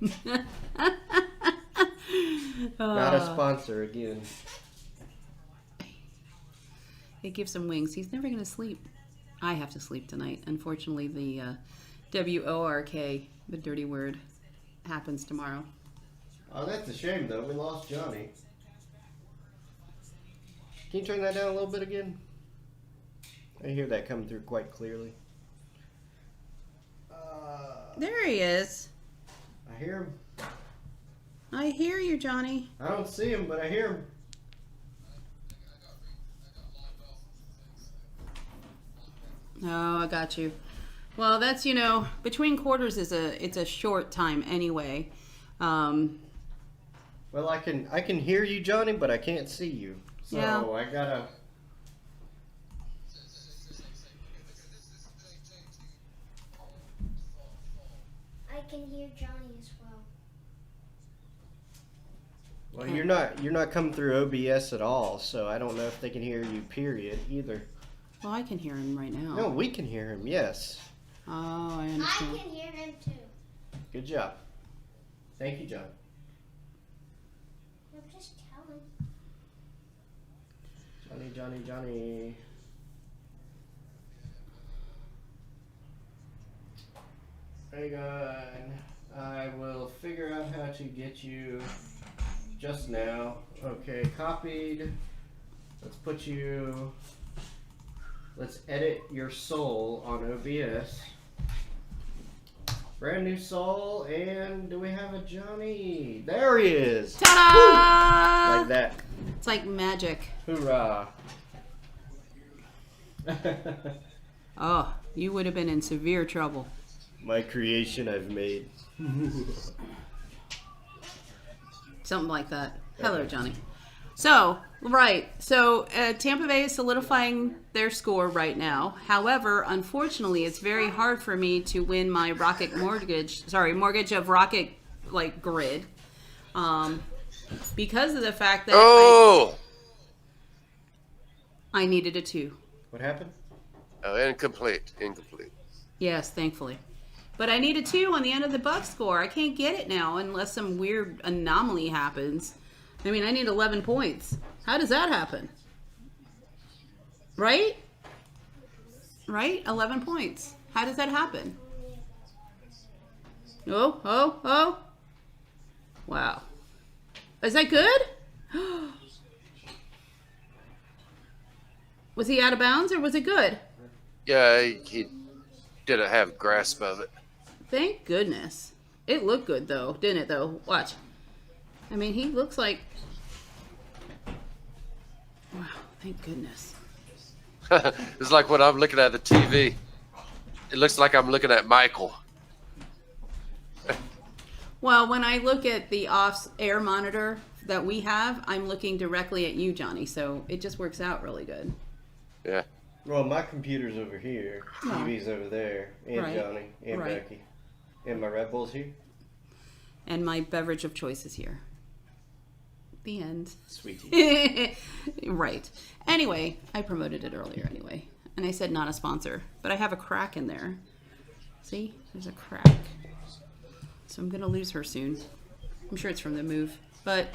Not a sponsor again. it gives him wings. He's never going to sleep. I have to sleep tonight. Unfortunately, the WORK, the dirty word, happens tomorrow. Oh, that's a shame, though. We lost Johnny. Can you turn that down a little bit again? I hear that coming through quite clearly. There he is. I hear him. I hear you, Johnny. I don't see him, but I hear him. Oh, I got you. Well, that's, between quarters it's a short time anyway. Well, I can hear you, Johnny, but I can't see you. So Yeah. I gotta. I can hear Johnny as well. Well, you're not coming through OBS at all, so I don't know if they can hear you. Period. Either. Well, I can hear him right now. No, we can hear him. Yes. Oh, I I understand. can hear him too. Good job. Thank you, John. I'm just telling. Johnny. Hang on. I will figure out how to get you just now. Okay, copied. Let's edit your soul on OBS. Brand new soul, and do we have a Johnny? There he is! Ta-da! Like that. It's like magic. Hoorah. Oh, you would have been in severe trouble. My creation I've made. Something like that. Hello, Johnny. So, right. So, Tampa Bay is solidifying their score right now. However, unfortunately, it's very hard for me to win my mortgage of Rocket, like, grid. Because of the fact that I needed a 2. What happened? Oh, incomplete. Yes, thankfully. But I need a 2 on the end of the buck score. I can't get it now unless some weird anomaly happens. I mean, I need 11 points. How does that happen? Right? Right? 11 points. How does that happen? Oh. Wow. Is that good? Was he out of bounds or was it good? Yeah, he didn't have grasp of it. Thank goodness. It looked good though, didn't it though? Watch. I mean, he looks like... Wow, thank goodness. It's like when I'm looking at the TV. It looks like I'm looking at Michael. Well, when I look at the off-air monitor that we have, I'm looking directly at you, Johnny, so it just works out really good. Yeah. Well, my computer's over here. TV's over there. And Right. Johnny. And Right. Becky. And my Red Bull's here. And my beverage of choice is here. The end. Sweetie. Right. Anyway, I promoted it earlier anyway. And I said not a sponsor. But I have a crack in there. See? There's a crack. So I'm going to lose her soon. I'm sure it's from the move. But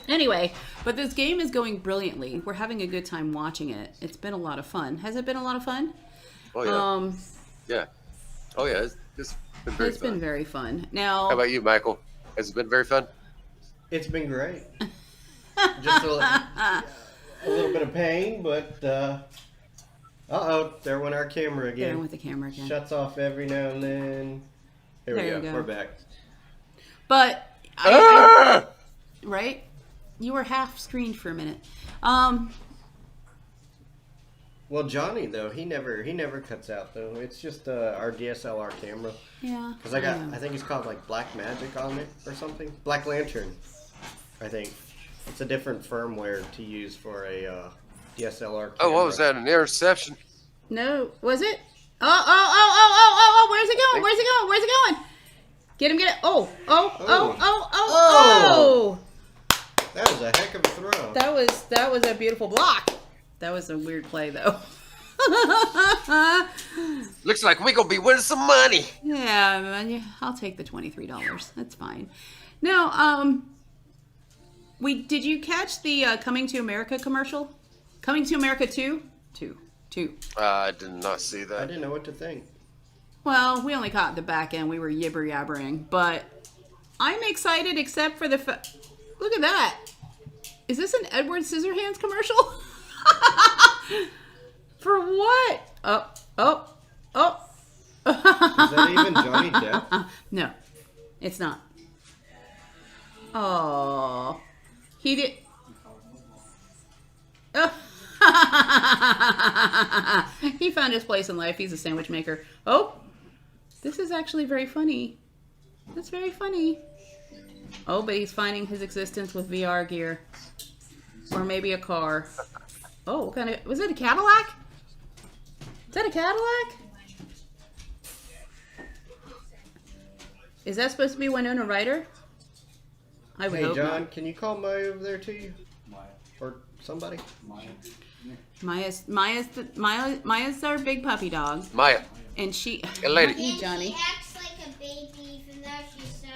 anyway, but this game is going brilliantly. We're having a good time watching it. It's been a lot of fun. Has it been a lot of fun? Oh, yeah. Yeah. Oh, yeah. It's been very It's fun. been very fun. Now, How about you, Michael? Has it been very fun? It's been great. Just a little bit of pain, but uh-oh, there went our camera there again. with the camera again. Shuts off every now and then. There we There you go. go. We're back. But Ah! right? You were half screened for a minute. Well, Johnny though, he never cuts out though. It's just our DSLR camera. Yeah. Cause I think it's called like Black Magic on it or something. Black Lantern, I think. It's a different firmware to use for a DSLR camera. Oh, what was that? An interception? No, was it? Oh! Where's it going? Where's it going? Where's it going? Get him! Get it! Oh! That was a heck of a throw. That was a beautiful block. That was a weird play though. Looks like we're gonna be winning some money. Yeah, man, I'll take the $23. That's fine. Now, did you catch the Coming to America commercial? Coming to America 2? 2. I did not see I that. didn't know what to think. Well, we only caught the back end. We were yibber-yabbering. But I'm excited except for the look at that. Is this an Edward Scissorhands commercial? For what? Oh. Is that even Johnny Depp? No, it's not. Oh, he did. Oh. He found his place in life. He's a sandwich maker. Oh, this is actually very funny. That's very funny. Oh, but he's finding his existence with VR gear. Or maybe a car. Oh, what kind of... Was it a Cadillac? Is that a Cadillac? Is that supposed to be Winona Ryder? I would Hey, hope John, not. can you call Maya over there to you? Or somebody? Maya's our big puppy dog. Maya, And she... hey, lady. Hey, Johnny. She acts like a baby, even though she's so.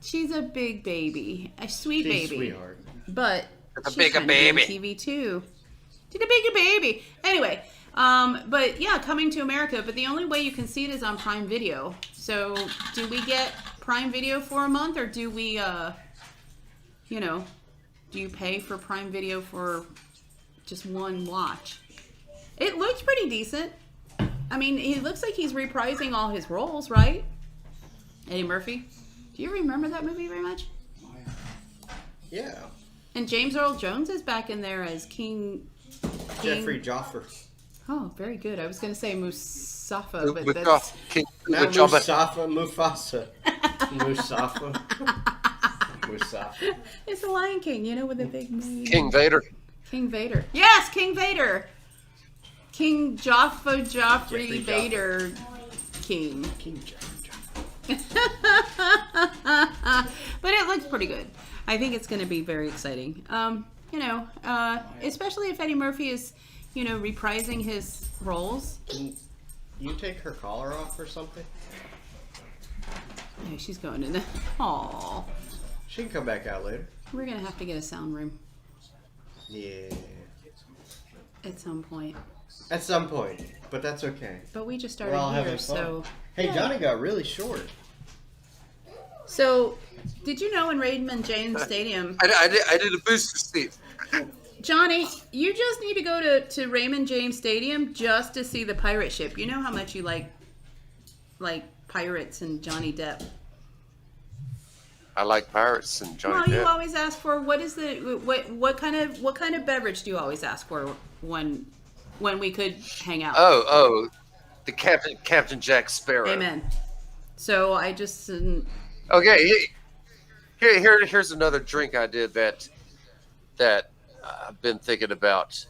She's a big baby. A sweet She's baby. sweetheart. But A she's bigger kinda good on baby. TV too. She's a bigger baby. Anyway, but yeah, Coming to America. But the only way you can see it is on Prime Video. So do we get Prime Video for a month, or do we, you know, do you pay for Prime Video for just one watch? It looks pretty decent. I mean, he looks like he's reprising all his roles, right? Eddie Murphy. Do you remember that movie very much? Yeah. And James Earl Jones is back in there as King. Jeffrey Joffer. Oh, very good. I was going to say Mustafa, but With that's... Not Jabba. Mufasa. Mustafa. It's the Lion King, you know, with the big name. King Vader. King Vader. Yes, King Vader. King Joffrey Jeffrey Vader King. King Joffer. But it looks pretty good. I think it's going to be very exciting. You know, especially if Eddie Murphy is, you know, reprising his roles. Can you take her collar off or something? Oh, she's going in. Aww. She can come back out later. We're going to have to get a sound room Yeah. at some point. At some point, but that's okay. But we just We're started all here, having fun. so... Hey, yeah. Johnny got really short. So, did you know in Raymond James Stadium... I did a booster seat. Johnny, you just need to go to Raymond James Stadium just to see the pirate ship. You know how much you like pirates and Johnny Depp. I like pirates and Johnny Well, you Depp. always ask for what kind of beverage do you always ask for when we could hang out? Oh, the Captain Jack Sparrow. Amen. So I just Okay, here's another drink I did that I've been thinking about.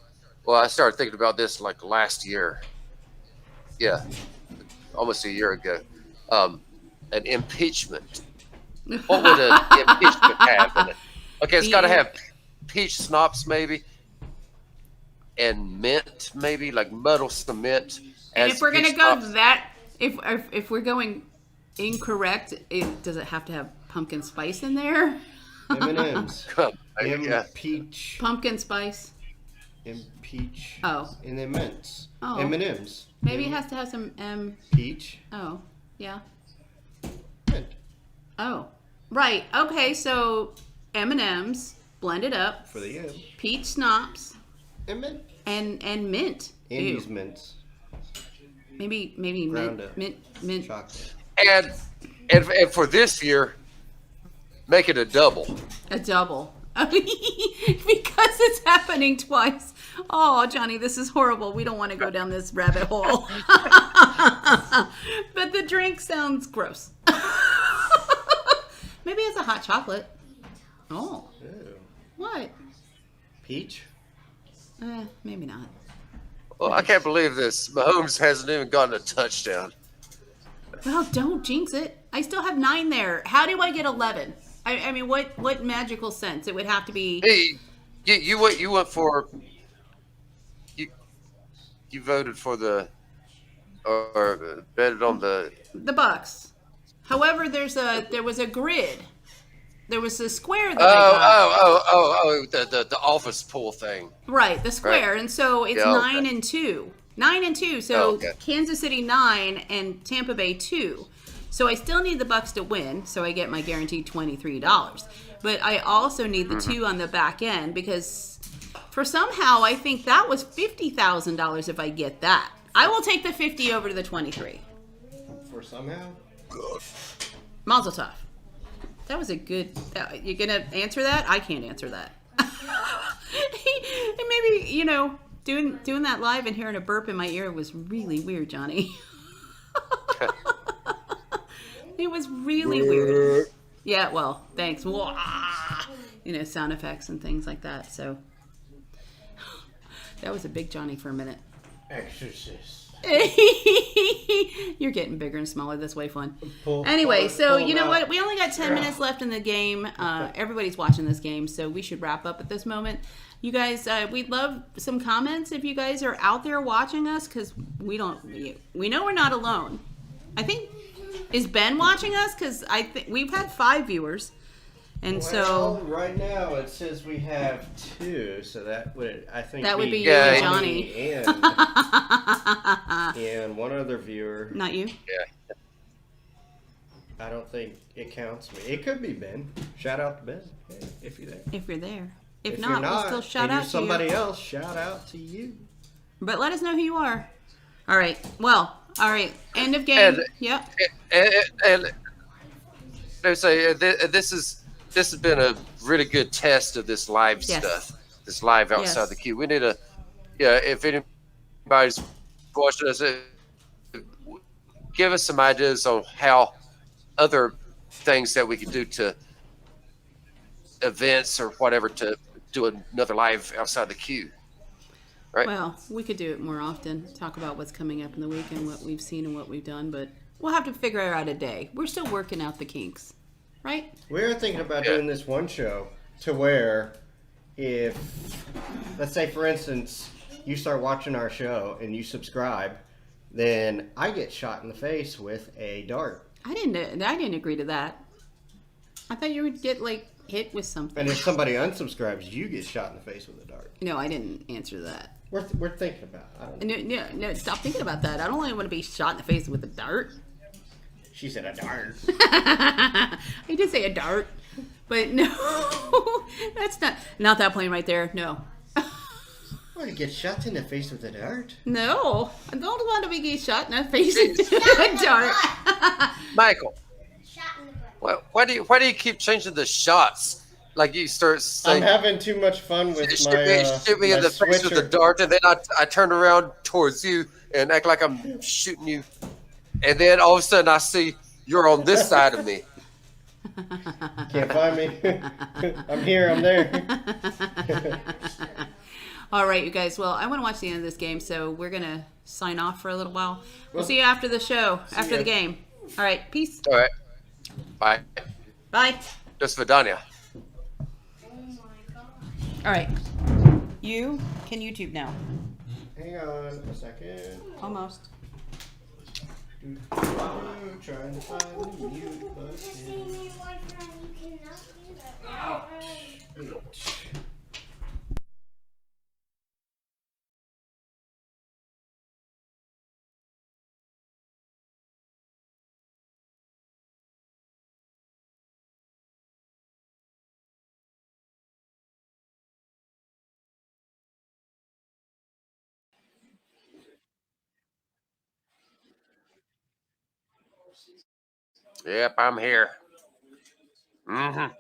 Well, I started thinking about this like last year. Yeah, almost a year ago. An impeachment. What would an impeachment have in it? Okay, it's got to have peach schnapps maybe, and mint maybe, like muddle some mint. And as if we're gonna peach go schnapps. that, if we're going incorrect, does it have to have pumpkin spice in there? M&M's. Yeah. Peach. Pumpkin spice. Peach. Oh. And then mints. Oh. M&M's. Maybe it has to have some Peach. Oh, yeah. Mint. Oh, right. Okay, so M&M's blended up, For the M. peach schnapps, And mint. and mint. Andy's Ew. mints. Maybe Ground mint, up. mint. Chocolate. And for this year, make it a double. A double. Because it's happening twice. Oh, Johnny, this is horrible. We don't want to go down this rabbit hole. But the drink sounds gross. Maybe it's a hot chocolate. Oh, Ew. what? Peach. Maybe not. Well, I can't believe this. Mahomes hasn't even gotten a touchdown. Well, don't jinx it. I still have 9 there. How do I get 11? I mean, what magical sense? It would have to be... Hey, you went for you voted for the or betted on the The Bucks. However, there was a grid. There was a square that I got. the office pool thing. Right, the square. Right. And so it's Yeah, okay. 9 and 2. 9 and 2. So Oh, okay. Kansas City 9 and Tampa Bay 2. So I still need the Bucks to win, so I get my guaranteed $23. But I also need the 2 on the back end because for somehow I think that was $50,000 if I get that. I will take the 50 over to the 23. For somehow. Mazel tov. That was a good... you gonna answer that? I can't answer that. And maybe, you know, doing that live and hearing a burp in my ear was really weird, Johnny. It was really weird. Yeah, well, thanks. Wah! You know, sound effects and things like that. So that was a big Johnny for a minute. Exorcist. You're getting bigger and smaller. That's way fun. Pull- Anyway, pull- so pull you know out. what? We only got 10 minutes left in the game. Everybody's watching this game, so we should wrap up at this moment. You guys, we'd love some comments if you guys are out there watching us, because we know we're not alone. I think, is Ben watching us? Because I think we've had 5 viewers, and Well, so right now it says we have 2, so that would, I think, that would be you Yeah, and me Johnny. and one other viewer. Not you. Yeah. I don't think it counts me. It could be Ben. Shout out to Ben, hey, if you're there. If you're there. If you're not, we'll still shout and out you're to somebody you. else, shout out to you. But let us know who you are. All right. Well, all right. End of game. And- Yep. And they say this has been a really good test of this live Yes. stuff, this live outside Yes. the queue. We need to, yeah. If anybody's watching us, give us some ideas on how other things that we could do to events or whatever to do another live outside the queue. Right? Well, we could do it more often. Talk about what's coming up in the week and what we've seen and what we've done, but we'll have to figure out a day. We're still working out the kinks, right? We're thinking about Yeah. doing this one show to where if, let's say for instance, you start watching our show and you subscribe, then I get shot in the face with a dart. I didn't agree to that. I thought you would get like hit with something. And if somebody unsubscribes, you get shot in the face with a dart. No, I didn't answer that. We're thinking about it. I don't know. No, stop thinking about that. I don't want to be shot in the face with a dart. She said a dart. I did say a dart, but no, that's not that plane right there. No, Want to get shot in the face with a dart? no, I don't want to be getting shot in the face with a dart. Michael, Shot in the butt. why do you keep changing the shots? Like you start I'm saying, having too much fun with my shoot me in my the face with a switcher. dart, and then I turn around towards you and act like I'm shooting you, and then all of a sudden I see you're on this side of me. Can't find me. I'm here. I'm there. All right, you guys. Well, I want to watch the end of this game, so we're gonna sign off for a little while. We'll see you after the show, after ya. the game. All right, peace. All right, bye. Bye. Just Vidania. Oh my gosh. All right, you can YouTube now. Hang on a second. Almost. Trying to find the mute Just button. saying your boyfriend, you cannot do that. Yep, I'm here. Mm-hmm.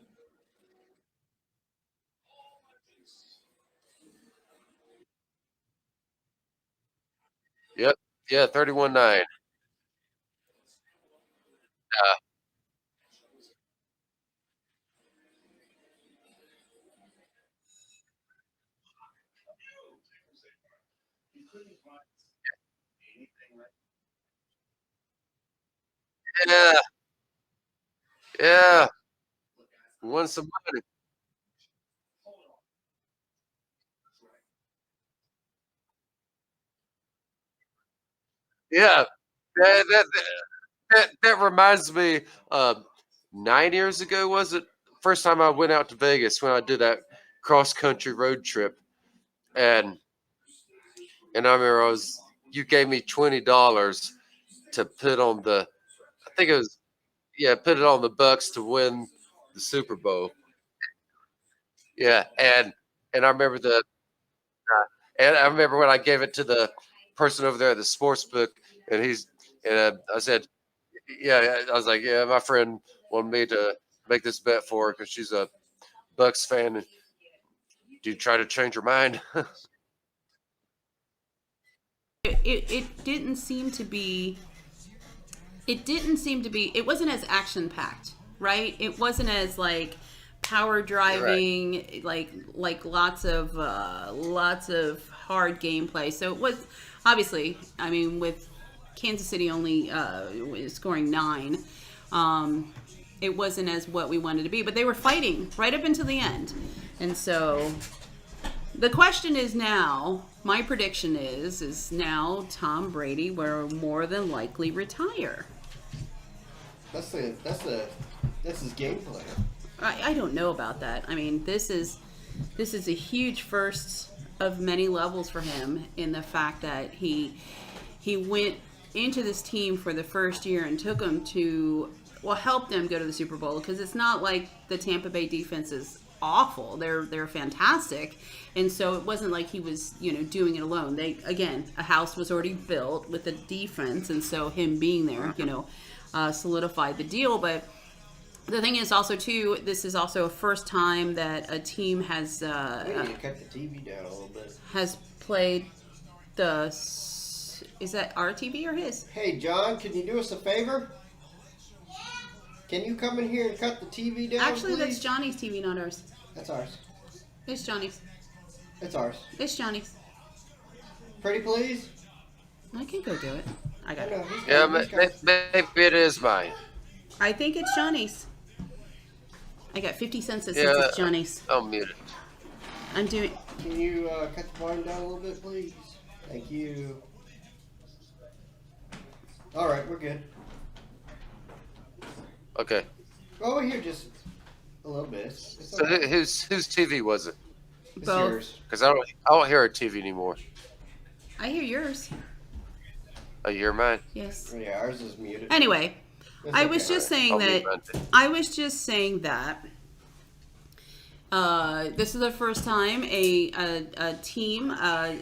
Yep. Yeah, 31-9. Yeah, yeah. We won some money. Yeah. That reminds me, 9 years ago, was it? First time I went out to Vegas when I did that cross country road trip. And I remember you gave me $20 to put on I think it was, yeah, put it on the Bucks to win the Super Bowl. Yeah. And I remember and I remember when I gave it to the person over there at the sports book, and I said, yeah, I was like, yeah, my friend wanted me to make this bet for her because she's a Bucks fan. And do you try to change her mind? It didn't seem to be. It didn't seem to be. It wasn't as action packed right? It wasn't as like power driving, like lots of hard gameplay. So it was obviously, I mean, with Kansas City only scoring 9, it wasn't as what we wanted to be, but they were fighting right up until the end. And so the question is now, my prediction is now Tom Brady will more than likely retire. That's his game plan. I don't know about that. I mean, this is a huge first of many levels for him in the fact that he went into this team for the first year and took them to, well, helped them go to the Super Bowl, because it's not like the Tampa Bay defense is awful. They're fantastic. And so it wasn't like he was, doing it alone. A house was already built with the defense, and so him being there, solidified the deal. But the thing is also too, this is also a first time that a team has We need to cut the TV down a little bit. has played the. Is that our TV or his? Hey, John, can you do us a favor? Can you come in here and cut the TV down, Actually, please? that's Johnny's TV, not ours. That's ours. It's Johnny's. It's ours. It's Johnny's. Pretty please? I can go do it. I got I it. know. he's Yeah, got- he's got- maybe it is mine. I think it's Johnny's. I got 50 cents that says Yeah. it's Johnny's. I'll mute it. I'm doing. Can you cut the volume down a little bit, please? Thank you. All right, we're good. Okay. Go over here just a little bit. It's So all right. whose TV was it? It's Both. yours. Because I don't hear a TV anymore. I hear yours. Oh, you hear mine? Yes. Yeah, ours is muted. Anyway, It's I okay. was just saying I'll that. mute mine too. I was just saying that. This is the first time a team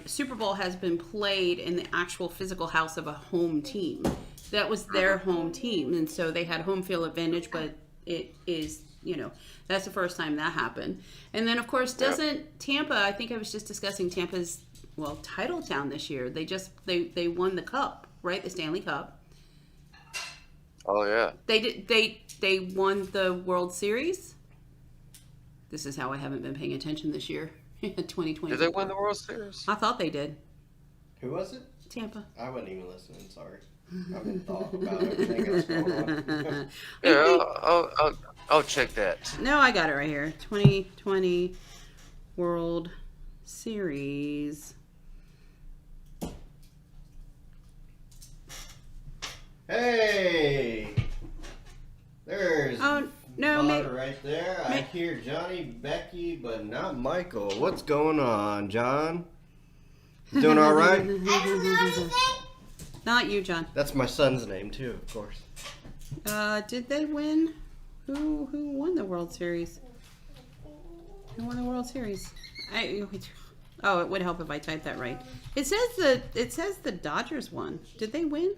Super Bowl has been played in the actual physical house of a home team. That was their home team, and so they had home field advantage. But it is, that's the first time that happened. And then, of course, doesn't Tampa? I think I was just discussing Tampa's title town this year. They won the cup, right? The Stanley Cup. Oh yeah. They won the World Series. This is how I haven't been paying attention this year. 2020. Did they win the World Series? I thought they did. Who was it? Tampa. I wasn't even listening. Sorry. I've been thought about everything that's going on. Yeah, I'll check that. No, I got it right here. 2020 World Series. Hey, there's Oh no, Father maybe. right there. I hear Johnny, Becky, but not Michael. What's going on, John? You doing all right? Not you, John. That's my son's name too, of course. Did they win? Who won the World Series? Who won the World Series? Oh, it would help if I typed that right. It says the Dodgers won. Did they win?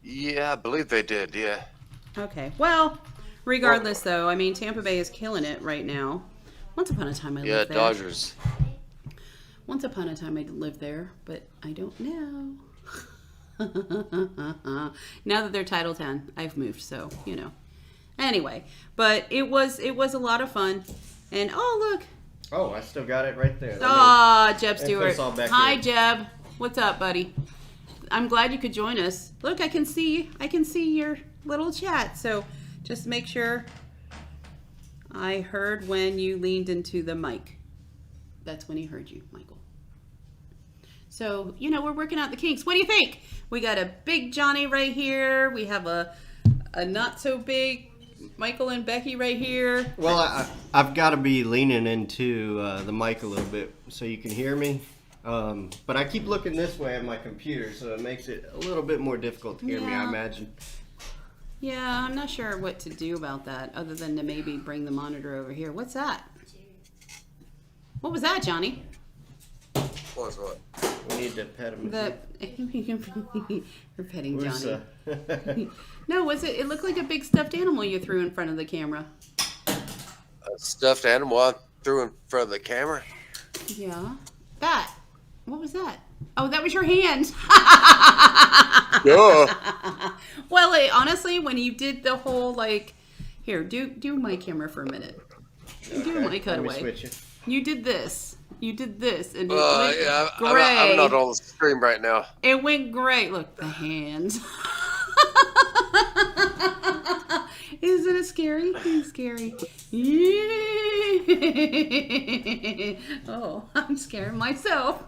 Yeah, I believe they did. Yeah. Okay. Well, regardless, though, I mean, Tampa Bay is killing it right now. Once upon a time, I Yeah, lived there. Dodgers. Once upon a time, I lived there, but I don't now. Now that they're Title 10, I've moved, so Anyway, but it was a lot of fun, and look, Oh, I still got it right there. Jeb put Stewart. us all back Hi, in. Jeb. What's up, buddy? I'm glad you could join us. Look, I can see your little chat. So just make sure. I heard when you leaned into the mic. That's when he heard you, Michael. So, we're working out the kinks. What do you think? We got a big Johnny right here. We have a not so big Michael and Becky right here. Well, I've got to be leaning into the mic a little bit so you can hear me. But I keep looking this way at my computer, so it makes it a little bit more difficult to hear me, I Yeah. imagine. Yeah, I'm not sure what to do about that other than to maybe bring the monitor over here. What's that? What was that, Johnny? What's what? We need to pet him. You're petting Who's, Johnny. No, was it? It looked like a big stuffed animal you threw in front of the camera. A stuffed animal I threw in front of the camera. Yeah. That. What was that? Oh, that was your hand. Yeah. Well, honestly, when you did the whole like, here, do my camera for a minute. Do my Let me cutaway. switch it. You did this. You did this, and it went Yeah, gray. I'm not on the stream right now. It went great. Look, the hands. Isn't it scary? It's scary. Oh, I'm scaring myself.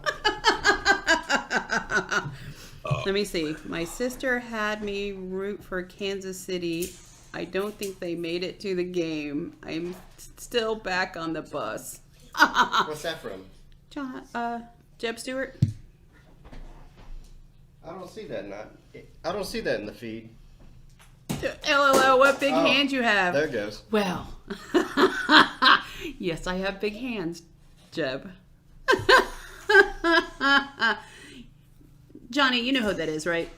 Let me see. My sister had me root for Kansas City. I don't think they made it to the game. I'm still back on the bus. What's that from? Jeb Stewart. I don't see that. I don't see that in the feed. LOL, what big hands you have. There it goes. Well, yes, I have big hands, Jeb. Johnny, you know who that is, right?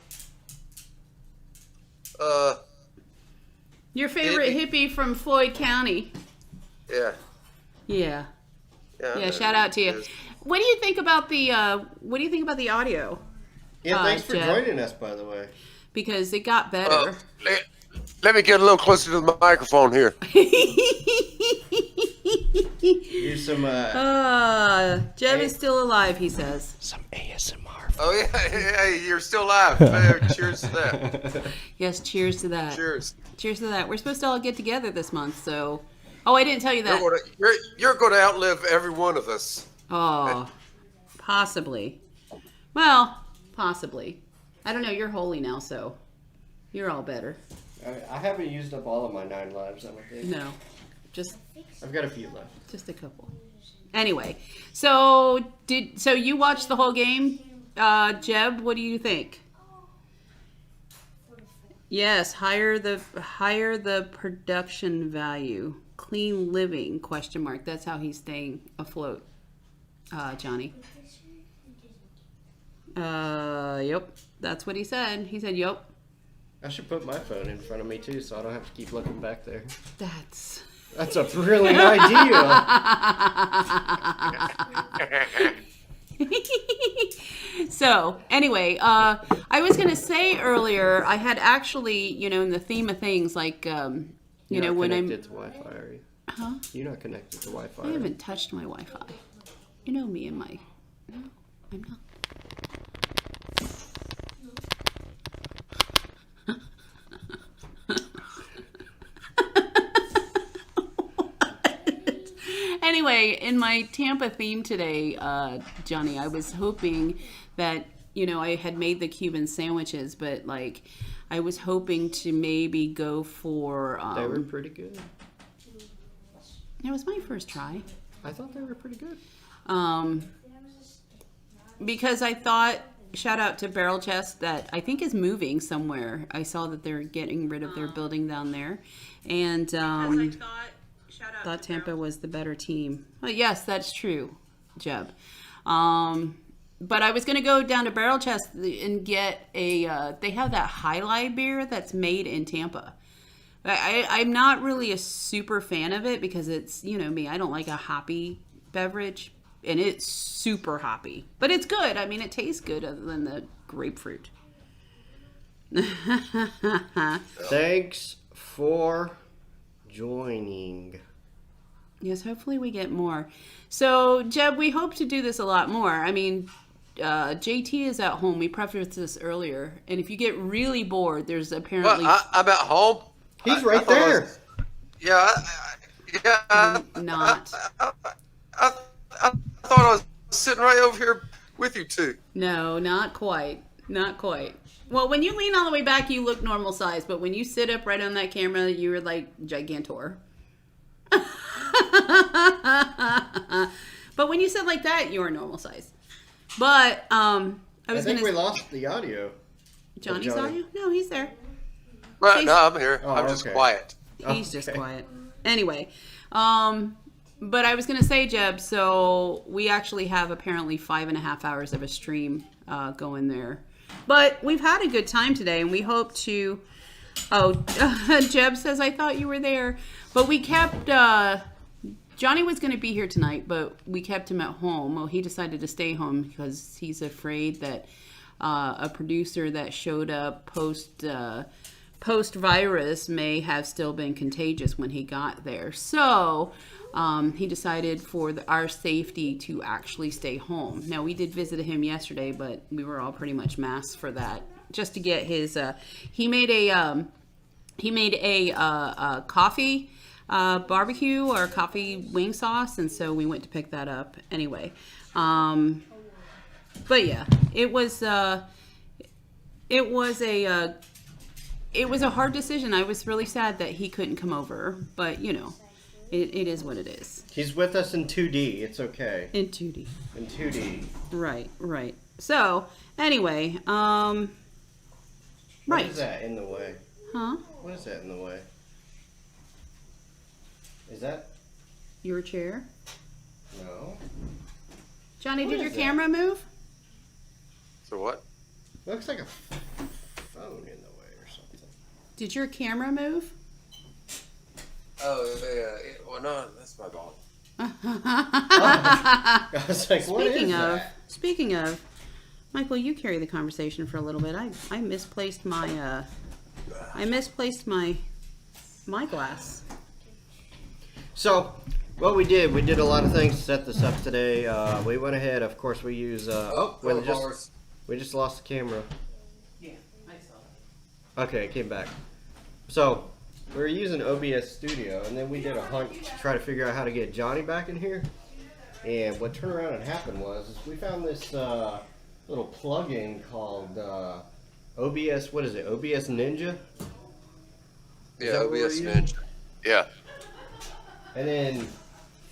Your favorite hippie from Floyd County. Yeah. Yeah. Yeah. Yeah, shout out to you. What do you think about the audio? Yeah, thanks for Jeb. joining us, by the way. Because it got better. Let me get a little closer to the microphone here. Here's some. Jeb is still alive, he says. Some ASMR. Oh yeah, hey, you're still alive. Cheers to that. Yes, cheers to that. Cheers. Cheers to that. We're supposed to all get together this month, so. Oh, I didn't tell you that. You're going to outlive every one of us. Oh, possibly. Well, possibly. I don't know. You're holy now, so you're all better. I haven't used up all of my 9 lives, I don't think. No, just I've got a few left. a couple. Anyway, so you watched the whole game, Jeb? What do you think? Yes, higher the production value. Clean living ? That's how he's staying afloat, Johnny. Yep. That's what he said. He said, yep. I should put my phone in front of me too, so I don't have to keep looking back there. That's a brilliant idea. So, anyway, I was going to say earlier, I had actually, in the theme of things, like, when I'm... connected to Wi-Fi, are you? Huh? You're not connected to Wi-Fi. I haven't touched my Wi-Fi. You know me and my... No, I'm not. Anyway, in my Tampa theme today, Johnny, I was hoping that, I had made the Cuban sandwiches, but I was hoping to maybe go for... They were pretty good. It was my first try. I thought they were pretty good. Because I thought, shout out to Barrel Chest, that I think is moving somewhere. I saw that they're getting rid of their building down there. And thought Tampa was the better team. Well, yes, that's true, Jeb. But I was going to go down to Barrel Chest and get they have that highlight beer that's made in Tampa. I'm not really a super fan of it because it's, me, I don't like a hoppy beverage. And it's super hoppy. But it's good. I mean, it tastes good other than the grapefruit. Thanks for joining. Yes, hopefully we get more. So, Jeb, we hope to do this a lot more. I mean, JT is at home. We prefaced this earlier. And if you get really bored, there's apparently... Well, I'm at home. He's right there. Not. I thought I was sitting right over here with you two. No, not quite. Not quite. Well, when you lean all the way back, you look normal size. But when you sit up right on that camera, you were like Gigantor. But when you sit like that, you are normal size. But I think we lost the audio. Johnny's audio? No, he's there. Well, no, I'm here. Oh, I'm just okay. quiet. He's just quiet. Anyway, but I was going to say, Jeb, so we actually have apparently 5.5 hours of a stream going there. But we've had a good time today, and we hope to... Oh, Jeb says, I thought you were there. But we kept Johnny was going to be here tonight, but we kept him at home. Well, he decided to stay home because he's afraid that a producer that showed up post-virus may have still been contagious when he got there. So he decided for our safety to actually stay home. Now, we did visit him yesterday, but we were all pretty much masked for that. Just to get his, he made a coffee barbecue or coffee wing sauce, and so we went to pick that up anyway. But yeah, it was a hard decision. I was really sad that he couldn't come over, but you know, it is what it is. He's with us in 2D. It's okay. In 2D. In 2D. Right. So anyway, What right. is that in the way? Huh? What is that in the way? Is that? Your chair? No. Johnny, What did is your that? camera move? So what? Looks like a phone in the way or something. Did your camera move? Oh, yeah. Well, no, that's my ball. I was like, what is that? Speaking of, Michael, you carry the conversation for a little bit. I misplaced my my glass. So, what we did a lot of things to set this up today. We went ahead, of course, we use. We just lost the camera. Yeah, I saw that. Okay, it came back. So, we were using OBS Studio, and then we did a hunt to try to figure out how to get Johnny back in here. And what turned around and happened was we found this little plug-in called OBS. What is it? OBS Ninja. Yeah, that what we're OBS using? Ninja. Yeah. And then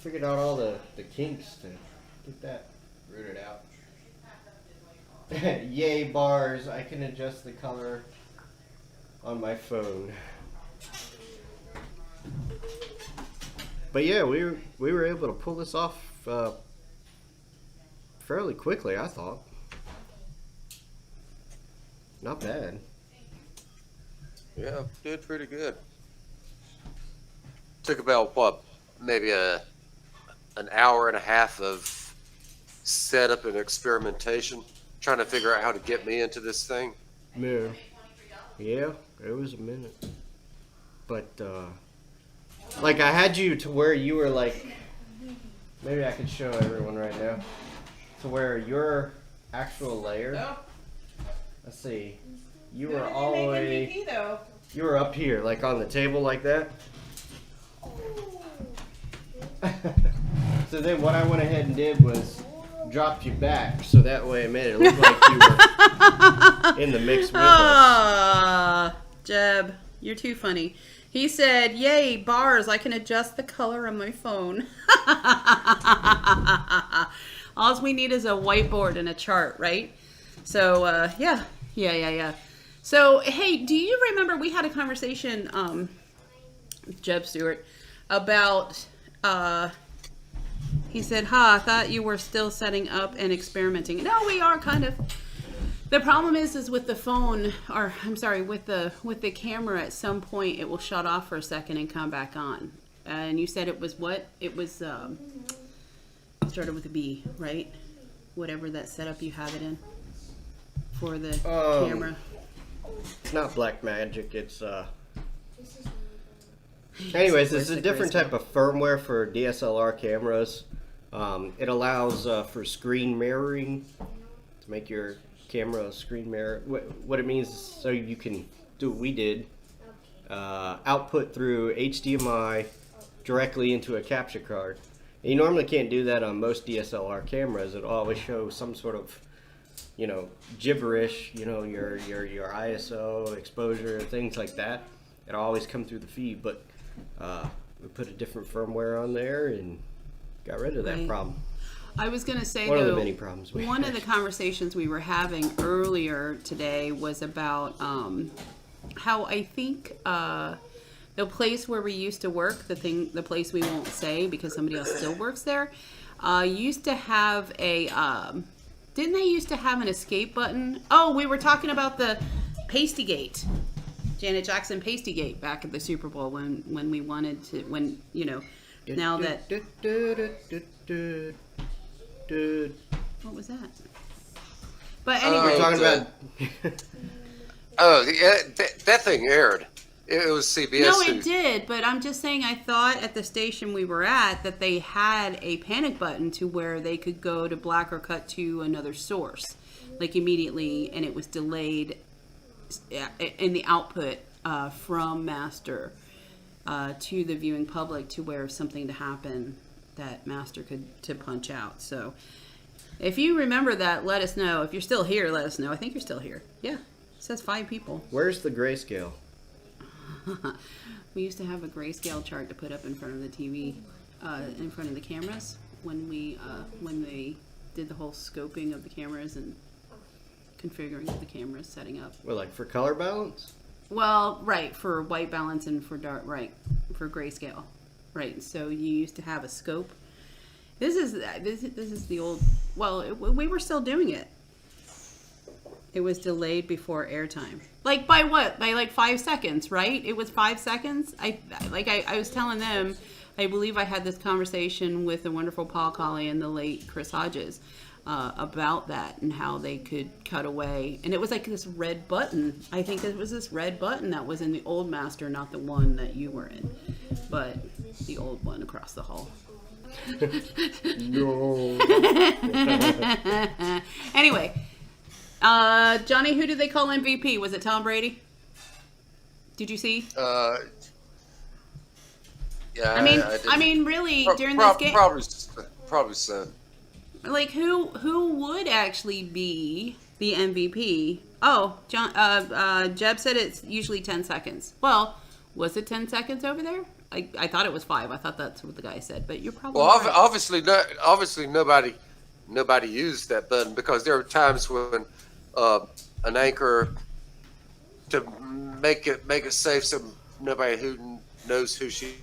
figured out all the kinks to get that rooted out. Yay bars! I can adjust the color on my phone. But yeah, we were able to pull this off fairly quickly, I thought. Not bad. Yeah, did pretty good. Took about what, maybe an hour and a half of setup and experimentation, trying to figure out how to get me into this thing. Yeah. Yeah, it was a minute. But like I had you to where you were like, maybe I could show everyone right now, to where your actual layer. Let's see. You were all the way. You were up here, like on the table, like that. So then, what I went ahead and did was dropped you back, so that way it made it look like you were in the mix with us. Ah, Jeb, you're too funny. He said, "Yay, bars! I can adjust the color on my phone." All we need is a whiteboard and a chart, right? So, yeah. So, hey, do you remember we had a conversation, Jeb Stewart, about, he said, I thought you were still setting up and experimenting. No, we are kind of. The problem is with the phone, or I'm sorry, with the camera, at some point it will shut off for a second and come back on. And you said it was what? It was, started with a B, right? Whatever that setup you have it in for the camera. It's not black magic, it's anyways, it's a different type of firmware for DSLR cameras. It allows for screen mirroring, to make your camera screen mirror. What it means is so you can do what we did, output through HDMI directly into a capture card. And you normally can't do that on most DSLR cameras. It'll always show some sort of, gibberish, your ISO, exposure, things like that. It'll always come through the feed, but we put a different firmware on there and got rid of that Right. problem. I was going to say, One of though, the many problems we one had. of the conversations we were having earlier today was about how I think the place where we used to work, the place we won't say because somebody else still works there, used to have a, didn't they used to have an escape button? Oh, we were talking about the Pastygate, Janet Jackson Pastygate back at the Super Bowl when we wanted to, Now that what was that? But anyway, We're talking about. Oh, yeah, that thing aired. It was CBS. no, it did. But I'm just saying, I thought at the station we were at that they had a panic button to where they could go to black or cut to another source, like immediately, and it was delayed in the output from Master to the viewing public to where if something to happen that Master could to punch out. So if you remember that, let us know. If you're still here, let us know. I think you're still here. Yeah. It says 5 people. Where's the grayscale? We used to have a grayscale chart to put up in front of the TV, in front of the cameras when they did the whole scoping of the cameras and configuring of the cameras, setting up. Well, like for color balance? Well, right, for white balance and for dark, right, for grayscale, right. So you used to have a scope. This is the old. Well, we were still doing it. It was delayed before airtime. Like by what? By like 5 seconds, right? It was 5 seconds. I was telling them, I believe I had this conversation with the wonderful Paul Colley and the late Chris Hodges about that and how they could cut away. And it was like this red button. I think it was this red button that was in the old Master, not the one that you were in, but the old one across the hall. No. Anyway. Johnny, who did they call MVP? Was it Tom Brady? Did you see? Yeah. I mean, really, during this game, probably so. like who would actually be the MVP? Oh, Jeb said it's usually 10 seconds. Well, was it 10 seconds over there? I thought it was 5. I thought that's what the guy said, but you're probably right. Obviously nobody used that button because there were times when an anchor, to make it safe so nobody who knows who she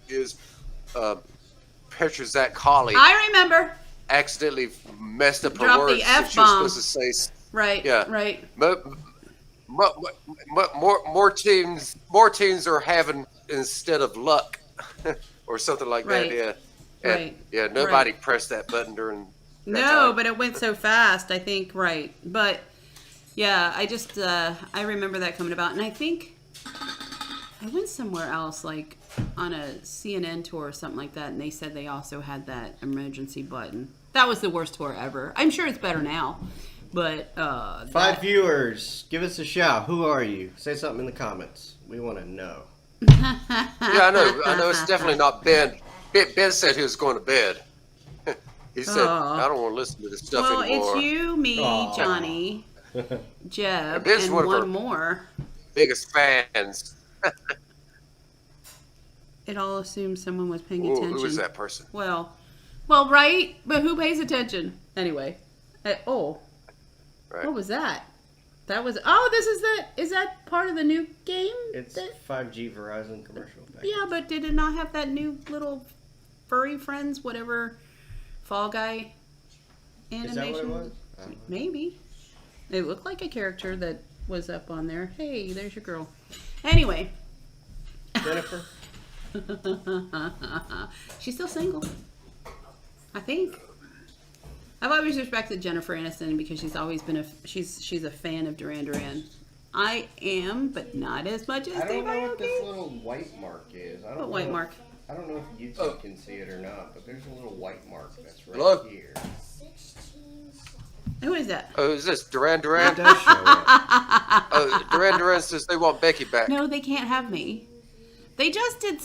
is, pictures that collie. I remember. Accidentally messed up her Dropped words. the She was F-bomb. supposed to say. Right. Yeah. Right. More teams are having instead of luck, or something like Right. that. Yeah. And, Right. yeah. Nobody pressed that button during. No, but it went so fast, I think, right. But, yeah, I just, I remember that coming about. And I think I went somewhere else, like on a CNN tour or something like that, and they said they also had that emergency button. That was the worst tour ever. I'm sure it's better now. But, 5 viewers, give us a shout. Who are you? Say something in the comments. We want to know. Yeah, I know. It's definitely not Ben. Ben said he was going to bed. He said, I don't want to listen to this stuff anymore. It's you, me, Aw. Johnny, Jeb, Ben's and one of our one more. biggest fans. It all assumes someone was paying Ooh, attention. who is that person? Well, right? But who pays attention? Anyway. Right. What was that? That was, is that part of the new game? It's 5G Verizon commercial. Yeah, but did it not have that new little furry friends, whatever, Fall Guy animation? Is that what it was? Maybe. It looked like a character that was up on there. Hey, there's your girl. Anyway. Jennifer? She's still single. I think. I've always respected Jennifer Aniston because she's always been she's a fan of Duran Duran. I am, but not as much as I don't Dave know what Aoki. this little white mark is. What white mark? I don't know if YouTube can see it or not, but there's a little white mark that's right Look. here. Who is that? Oh, is this Duran It Duran? does show up. Oh, Duran Duran says they want Becky back. No, they can't have me. They just did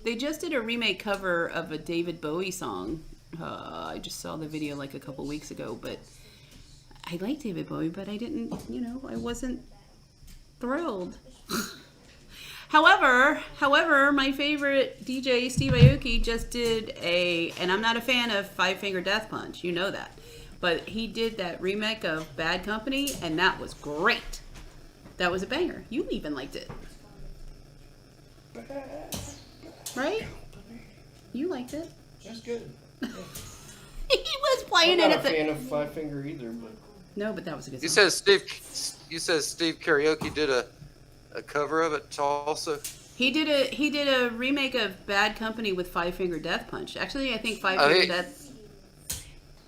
they just did a remake cover of a David Bowie song. I just saw the video like a couple weeks ago, but I like David Bowie, but I didn't, I wasn't thrilled. However, my favorite DJ, Steve Aoki, just did and I'm not a fan of Five Finger Death Punch, you know that, but he did that remake of Bad Company, and that was great. That was a banger. You even liked it. Right? You liked it. That's good. He was playing I'm it not at a fan of Five Finger either, but No, but that was a good You song. said Steve Karaoke did a cover of it also. He did a remake of Bad Company with Five Finger Death Punch. Actually, I think Five Finger Death.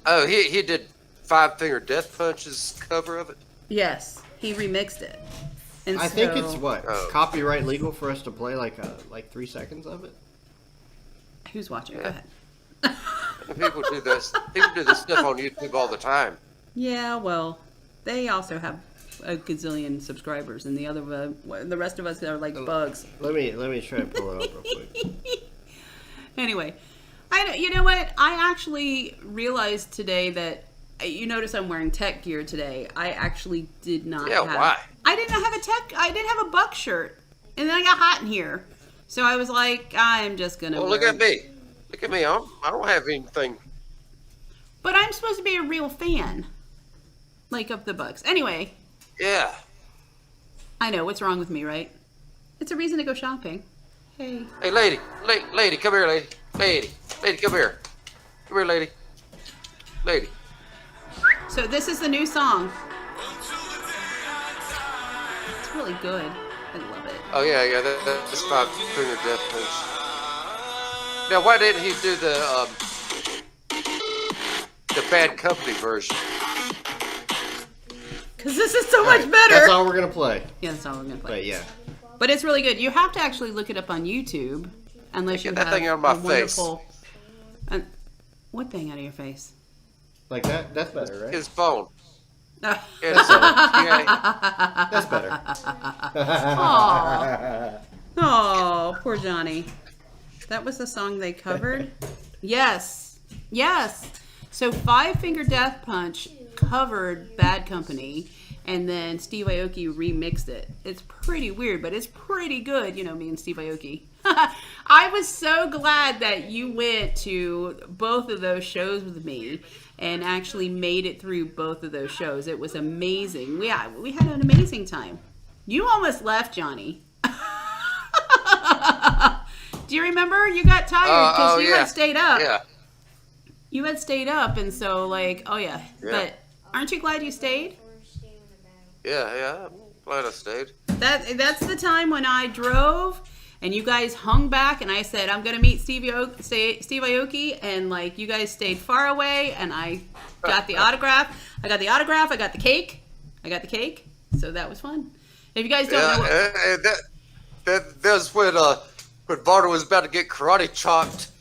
Oh, he did Five Finger Death Punch's cover of it. Yes, he remixed it. And I think it's Oh. copyright legal for us to play like 3 seconds of it. Who's watching? Go Yeah. ahead. People do this. People do this stuff on YouTube all the time. Yeah, well, they also have a gazillion subscribers, and the rest of us are like bugs. Let me try to pull it up real quick. Anyway, you know what? I actually realized today that you notice I'm wearing tech gear today. I actually did not. Yeah, why? I didn't have I didn't have a buck shirt, and then I got hot in here, so I was like, I'm just gonna. Well, look at me. Look at me. I don't have anything. But I'm supposed to be a real fan, like of the Bucks. Anyway. Yeah. I know what's wrong with me, right? It's a reason to go shopping. Hey. Hey, lady, come here, lady, come here, lady. So this is the new song. It's really good. I love it. Oh yeah, that's Five Finger Death Punch. Now, why didn't he do the Bad Company version? Because this is so much better. That's all we're gonna play. Yeah, that's all we're gonna play. But yeah, But it's really good. You have to actually look it up on YouTube, unless you Get that have thing out of my a wonderful. What thing out of your face? like that. That's better, right? His phone. Oh. Yeah, That's better. Aw. Oh, poor Johnny. That was the song they covered? Yes. Yes. So Five Finger Death Punch covered Bad Company, and then Steve Aoki remixed it. It's pretty weird, but it's pretty good. You know me and Steve Aoki. I was so glad that you went to both of those shows with me and actually made it through both of those shows. It was amazing. We had an amazing time. You almost left, Johnny. Do you remember? You got tired because you had stayed up. Yeah. You had stayed up, and so oh yeah. But aren't you glad you stayed? Yeah, I'm glad I stayed. That's the time when I drove and you guys hung back, and I said I'm gonna meet Steve Aoki, and you guys stayed far away, and I got the autograph. I got the cake. So that was fun. If you guys don't know That's when Varda was about to get karate chopped.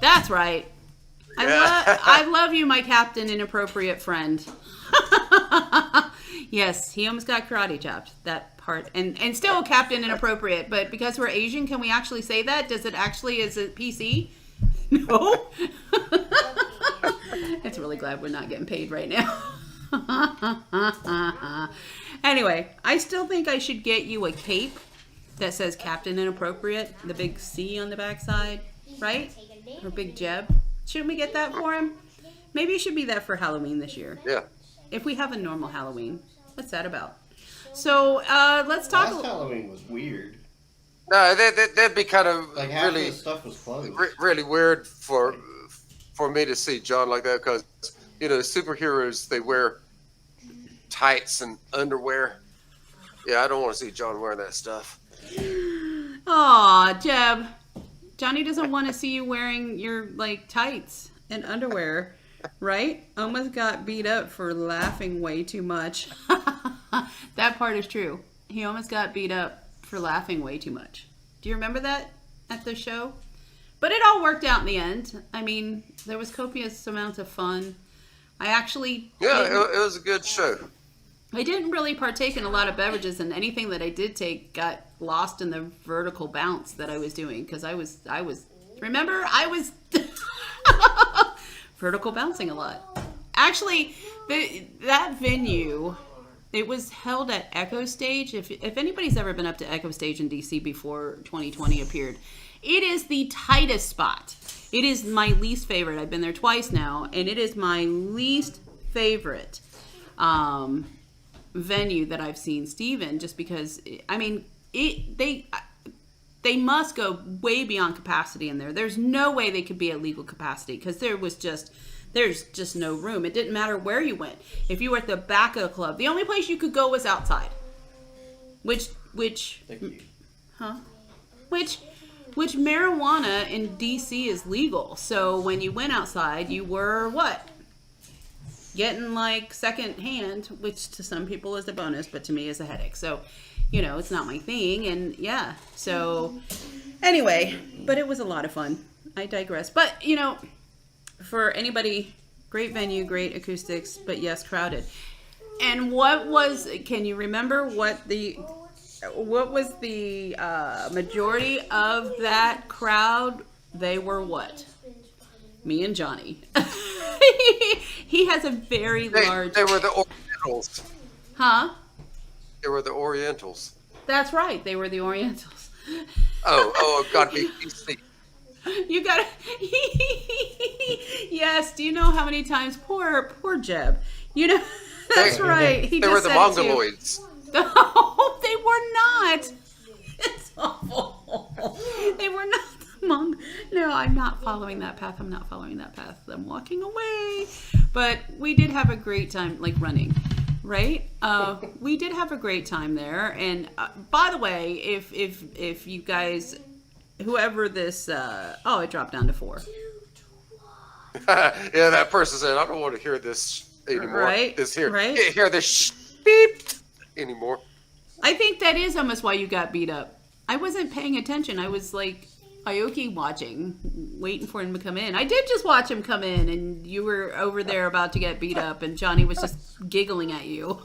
That's right. I love you, my Captain Inappropriate friend. Yes, he almost got karate chopped. That part, and still Captain Inappropriate. But because we're Asian, can we actually say that? Is it PC? No. It's really glad we're not getting paid right now. Anyway, I still think I should get you a cape that says Captain Inappropriate, the big C on the backside, right? Or big Jeb. Shouldn't we get that for him? Maybe it should be that for Halloween this year. Yeah. If we have a normal Halloween. What's that about? So, let's talk. Last Halloween was weird. No, that'd be kind of Like half really, of the stuff was closed. really weird for me to see John like that, because superheroes, they wear tights and underwear. Yeah, I don't want to see John wearing that stuff. Aw, Jeb. Johnny doesn't want to see you wearing your tights and underwear, right? Almost got beat up for laughing way too much. That part is true. He almost got beat up for laughing way too much. Do you remember that at the show? But it all worked out in the end. I mean, there was copious amounts of fun. I actually It was a good show. I didn't really partake in a lot of beverages, and anything that I did take got lost in the vertical bounce that I was doing, because I was vertical bouncing a lot. Actually, that venue, it was held at Echo Stage. If anybody's ever been up to Echo Stage in DC before 2020 appeared, it is the tightest spot. It is my least favorite. I've been there twice now, and it is my least favorite venue that I've seen Steve in, just because they must go way beyond capacity in there. There's no way they could be at legal capacity, because there's just no room. It didn't matter where you went. If you were at the back of the club, the only place you could go was outside. Which Thank you. Huh? Which marijuana in DC is legal. So when you went outside, you were what? Getting like second hand, which to some people is a bonus, but to me is a headache. So, it's not my thing. And yeah, so anyway, but it was a lot of fun. I digress. But, for anybody, great venue, great acoustics, but yes, crowded. And can you remember what was the majority of that crowd? They were what? Me and Johnny. He has a very large... They were the Orientals. Huh? They were the Orientals. That's right. They were the Orientals. Oh, gotta be PC. You gotta... Yes. Do you know how many times... Poor Jeb. That's right. They were the Mongoloids. No, they were not. It's awful. They were not the No, I'm not following that path. I'm walking away. But we did have a great time, like running, right? We did have a great time there. And by the way, if you guys, whoever this, it dropped down to 4. Yeah, that person said, I don't want to hear this anymore. Right? Can't hear this beep anymore. I think that is almost why you got beat up. I wasn't paying attention. I was like Aoki watching, waiting for him to come in. I did just watch him come in, and you were over there about to get beat up, and Johnny was just giggling at you.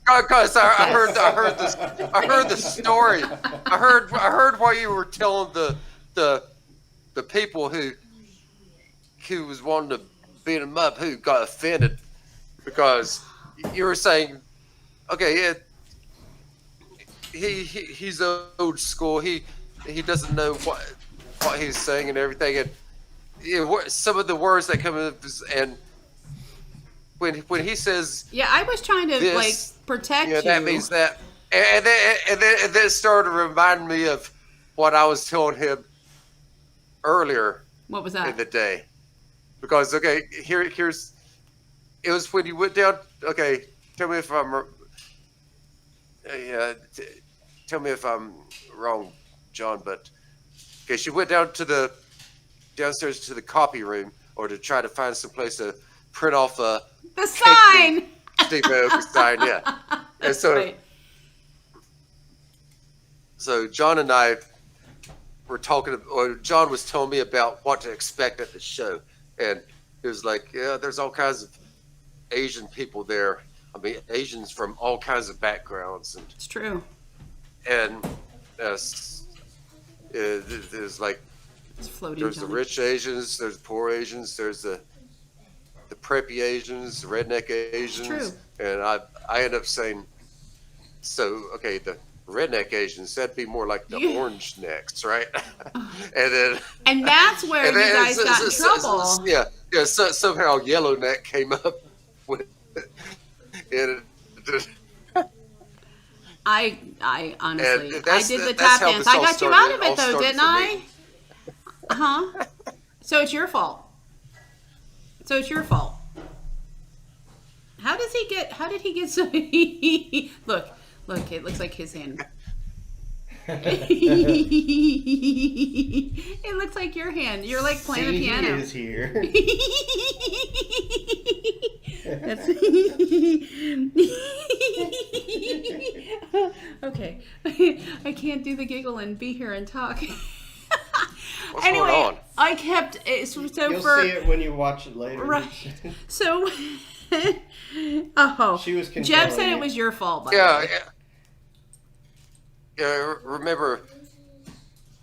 Because I heard the story. I heard why you were telling the people who was wanting to beat him up, who got offended because you were saying, okay, he's old school. He doesn't know what he's saying and everything, and some of the words that come in, and when he says, yeah, I was trying to this, protect you. That means that, and then it started to remind me of what I was telling him earlier. What was that? In the day, because here's it was when you went down. Okay, tell me if I'm. Tell me if I'm wrong, John. But okay, she went downstairs to the copy room, or to try to find some place to print off the sign. Steve Aoki sign, yeah. And so, right. So John and I were talking, or John was telling me about what to expect at the show, and it was like, yeah, there's all kinds of Asian people there. I mean, Asians from all kinds of backgrounds, and it's true. And there's like, it's floating. There's Johnny. The rich Asians, there's the poor Asians, there's the preppy Asians, the redneck Asians. It's true. And I end up saying, so okay, the redneck Asians, that'd be more like the orange necks, right? and that's where you guys got in trouble. Yeah. So, somehow yellow neck came up with it. I honestly, I did the tap dance. I got you out of it though, didn't I? Uh-huh. So it's your fault. How did he get so look, it looks like his hand. It looks like your hand. You're like playing the piano. He is here. Okay. I can't do the giggle and be here and talk. What's anyway, going on? I kept it. So You'll see it when you watch it later. Right. So, she was Jeb said it was your fault. By the way. Yeah. Remember,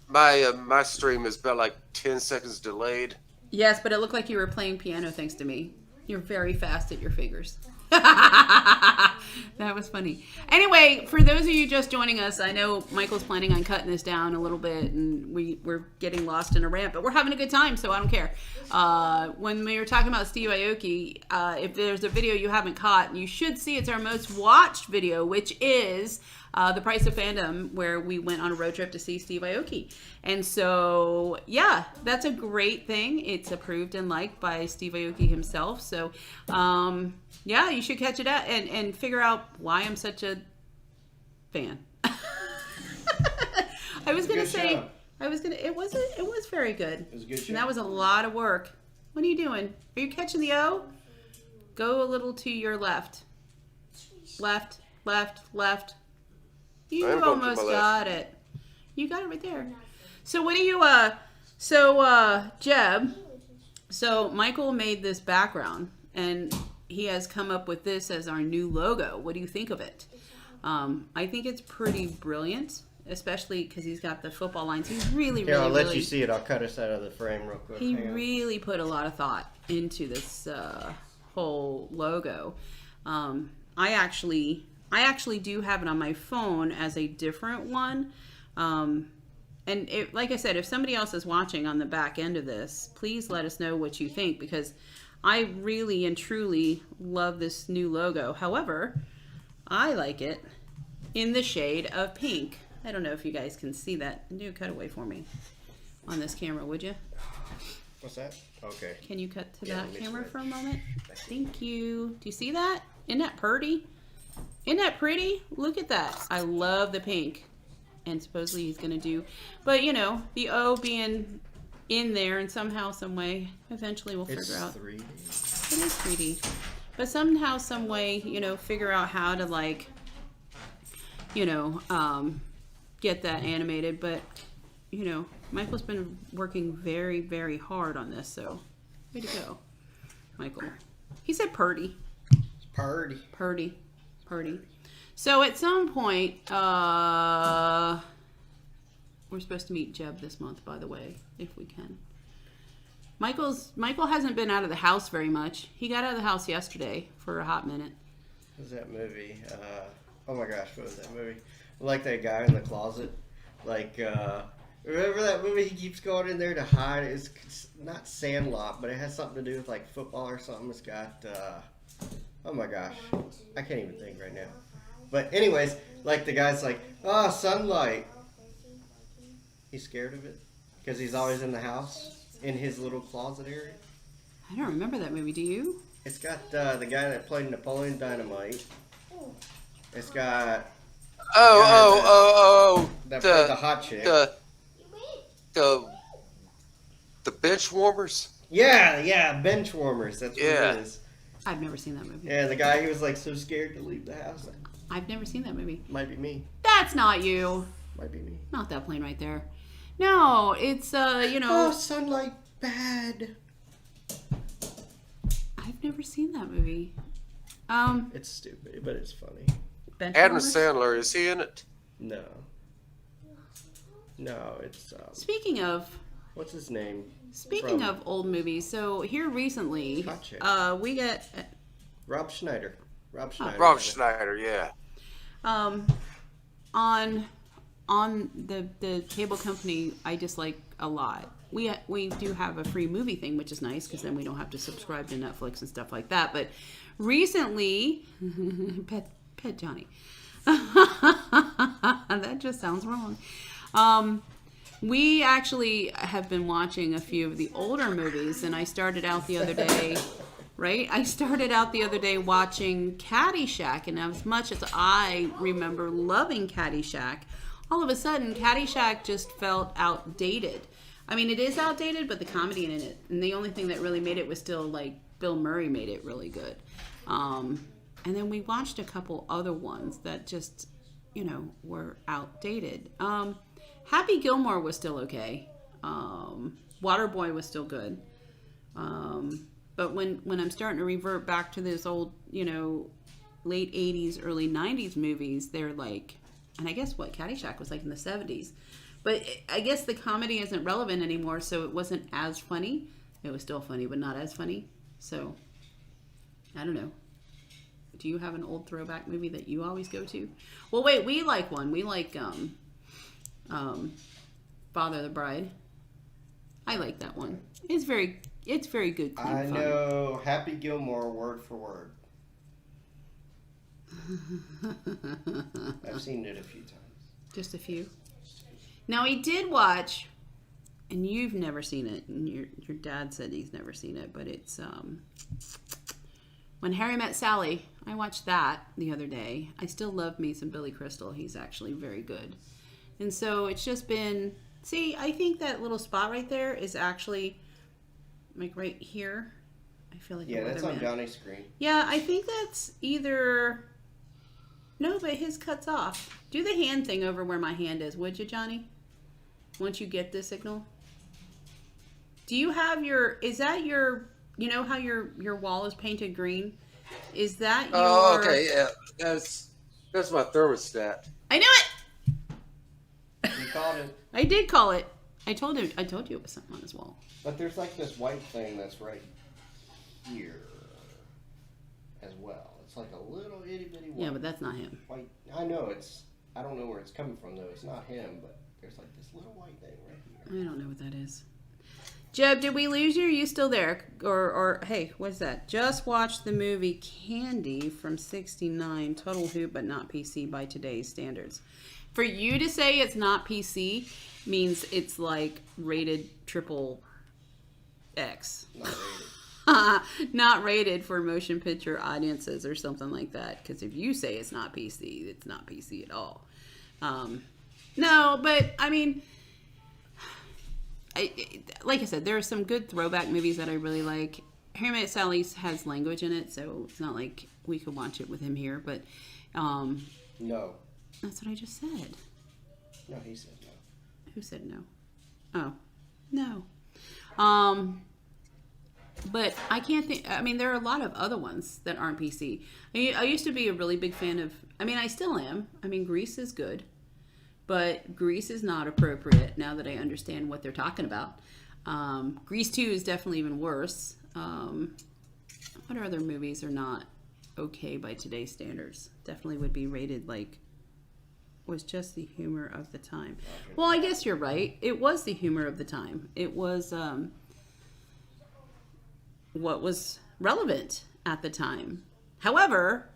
my stream is about like 10 seconds delayed. Yes, but it looked like you were playing piano thanks to me. You're very fast at your fingers. That was funny. Anyway, for those of you just joining us, I know Michael's planning on cutting this down a little bit, and we're getting lost in a rant, but we're having a good time, so I don't care. When we were talking about Steve Aoki, if there's a video you haven't caught, you should see it's our most watched video, which is The Price of Fandom, where we went on a road trip to see Steve Aoki. And so, yeah, that's a great thing. It's approved and liked by Steve Aoki himself. So, yeah, you should catch it out and figure out why I'm such a fan. I was gonna Good say, show. it was very good. It was a good show. And that was a lot of work. What are you doing? Are you catching the O? Go a little to your left. Left, left, left. You I am going to almost my left. got it. You got it right there. So what do you, Jeb, so Michael made this background and he has come up with this as our new logo. What do you think of it? I think it's pretty brilliant, especially because he's got the football lines. He's really, Here, I'll let really, you see it. I'll cut us out of the frame real quick. he Hang on. really put a lot of thought into this whole logo. I actually do have it on my phone as a different one. And like I said, if somebody else is watching on the back end of this, please let us know what you think, because I really and truly love this new logo. However, I like it in the shade of pink. I don't know if you guys can see that. Do a cutaway for me on this camera, would you? What's that? Okay. Can you cut to Yeah, that let me camera switch. for a moment? Thank you. Do you see that? Isn't that pretty? Isn't that pretty? Look at that. I love the pink. And supposedly he's going to do, but you know, the O being in there and somehow, some way, eventually we'll It's figure out. 3D. It is 3D. But somehow, some way, you know, figure out how to, like, you know, get that animated. But, you know, Michael's been working very, very hard on this, so way to go, Michael. He said purdy. It's party. Purdy. So at some point, we're supposed to meet Jeb this month, by the way, if we can. Michael hasn't been out of the house very much. He got out of the house yesterday for a hot minute. What was that movie? Oh my gosh, what was that movie? Like that guy in the closet. Like, remember that movie? He keeps going in there to hide. It's not Sandlot, but it has something to do with like football or something. It's got, oh my gosh, I can't even think right now. But anyways, like the guy's like, oh, sunlight. He's scared of it because he's always in the house in his little closet area. I don't remember that movie. Do you? It's got the guy that played Napoleon Dynamite. It's got that played the hot chick. The bench warmers. Yeah, bench warmers. That's what Yeah. it is. I've never seen that movie. Yeah, the guy he was like so scared to leave the house. I've never seen that movie. Might be me. That's not you. Might be me. Not that plane right there. No, it's you Oh, know. sunlight bad. I've never seen that movie. It's stupid, but it's funny. Bench Adam warmers? Sandler, is he in it? No, it's Speaking of what's his name? Speaking From- of old movies, so here recently, Hot chick. we get Rob Schneider. Rob Schneider. Rob Schneider, yeah. on the cable company I dislike a lot. We do have a free movie thing, which is nice because then we don't have to subscribe to Netflix and stuff like that. But recently, pet Johnny. That just sounds wrong. We actually have been watching a few of the older movies, and I started out the other day, right? I started out the other day watching Caddyshack, and as much as I remember loving Caddyshack, all of a sudden Caddyshack just felt outdated. I mean, it is outdated, but the comedy in it, and the only thing that really made it was still like Bill Murray made it really good. And then we watched a couple other ones that just, you know, were outdated. Happy Gilmore was still okay. Waterboy was still good. But when I'm starting to revert back to those old, you know, late 80s, early 90s movies, they're like, and I guess what Caddyshack was like in the 70s. But I guess the comedy isn't relevant anymore, so it wasn't as funny. It was still funny, but not as funny. So, I don't know. Do you have an old throwback movie that you always go to? Well, wait, we like one. We like Father of the Bride. I like that one. It's very good, clean I fun. know Happy Gilmore word for word. I've seen it a few times. Just a few. Now he did watch, and you've never seen it, and your dad said he's never seen it, but it's When Harry Met Sally. I watched that the other day. I still love me some Billy Crystal. He's actually very good. And so it's just been, see, I think that little spot right there is actually like right here. I feel like Yeah, a that's on weatherman. Johnny's screen. Yeah, I think that's either, no, but his cuts off. Do the hand thing over where my hand is, would you, Johnny? Once you get the signal. Do you have your, is that your, you know how your wall is painted green? Is that your... Oh, okay, yeah. That's my thermostat. I knew it! You called it. I did call it. I told you it was something on his wall. But there's like this white thing that's right here as well. It's like a little itty bitty white. Yeah, but that's not him. White. I know it's. I don't know where it's coming from though. It's not him, but there's like this little white thing right here. I don't know what that is. Jeb, did we lose you? Are you still there? Or hey, what's that? Just watched the movie Candy from '69. Total hoot, but not PC by today's standards. For you to say it's not PC means it's like rated triple X. Not rated. Not rated for motion picture audiences or something like that. Because if you say it's not PC, it's not PC at all. No, but I mean, like I said, there are some good throwback movies that I really like. Harry Met Sally's has language in it, so it's not like we could watch it with him here. But No. that's what I just said. No, he said no. Who said no? Oh, no. But I can't think. I mean, there are a lot of other ones that aren't PC. I used to be a really big fan of. I mean, I still am. I mean, Grease is good, but Grease is not appropriate now that I understand what they're talking about. Grease 2 is definitely even worse. What other movies are not okay by today's standards? Definitely would be rated like. Was just the humor of the time. Well, I guess you're right. It was the humor of the time. It was what was relevant at the time. However,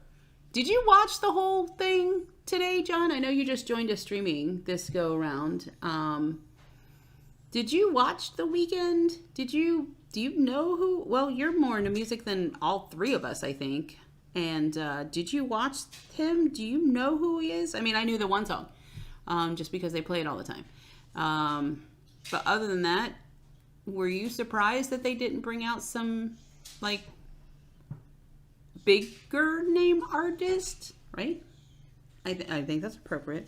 did you watch the whole thing today, John? I know you just joined us streaming this go around. Did you watch The Weeknd? Do you know who? Well, you're more into music than all three of us, I think. And did you watch him? Do you know who he is? I mean, I knew the one song, just because they play it all the time. But other than that, were you surprised that they didn't bring out some, like, bigger name artist? Right? I think that's appropriate.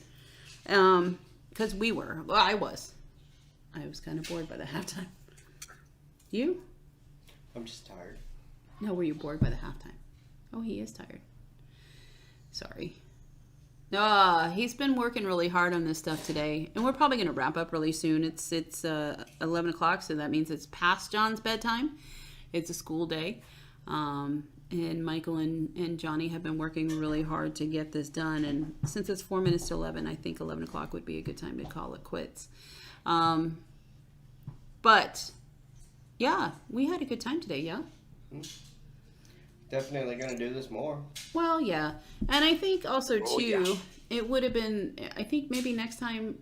Because we were. Well, I was. I was kind of bored by the halftime. You? I'm just tired. No, were you bored by the halftime? Oh, he is tired. Sorry. He's been working really hard on this stuff today. And we're probably going to wrap up really soon. It's 11 o'clock, so that means it's past John's bedtime. It's a school day. And Michael and Johnny have been working really hard to get this done. And since it's 4 minutes to 11, I think 11 o'clock would be a good time to call it quits. But, yeah, we had a good time today, yeah? Definitely gonna do this more. Well, yeah. And I think also, too, yeah. it would have been, I think maybe next time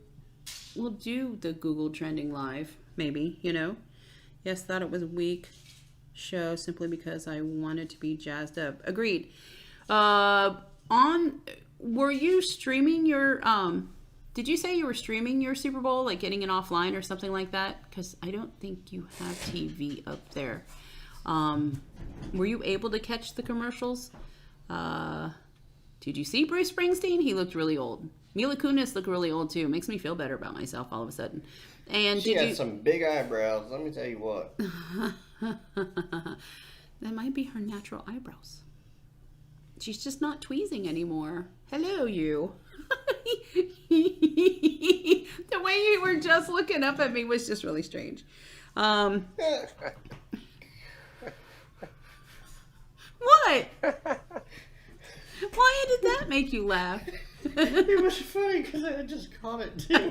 we'll do the Google Trending Live, maybe, you know? Yes, thought it was a weak show simply because I wanted to be jazzed up. Agreed. Were you streaming your, did you say you were streaming your Super Bowl, like getting it offline or something like that? Because I don't think you have TV up there. Were you able to catch the commercials? Did you see Bruce Springsteen? He looked really old. Mila Kunis looked really old too. Makes me feel better about myself all of a sudden. And She has some big eyebrows. Let me tell you what. That might be her natural eyebrows. She's just not tweezing anymore. Hello, you. The way you were just looking up at me was just really strange. What? Why did that make you laugh? It was funny because I just caught it too.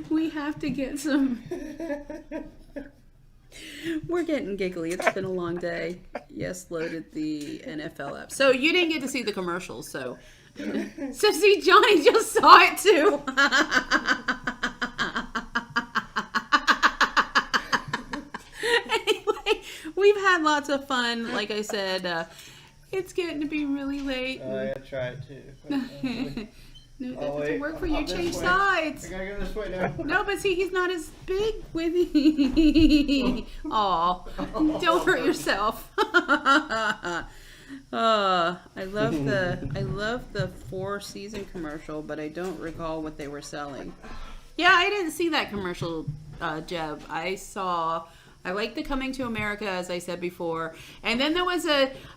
we have to get some. We're getting giggly. It's been a long day. Yes, loaded the NFL app. So you didn't get to see the commercials. So see, Johnny just saw it too. Anyway, we've had lots of fun. Like I said, It's getting to be really late. I tried to. No, that Oh, doesn't wait. work for you. I'm this Change way. sides. I gotta go this way now. No, but see, he's not as big with me. Aw, don't hurt yourself. I love the Four Season commercial, but I don't recall what they were selling. Yeah, I didn't see that commercial, Jeb. I like the Coming to America, as I said before. And then there was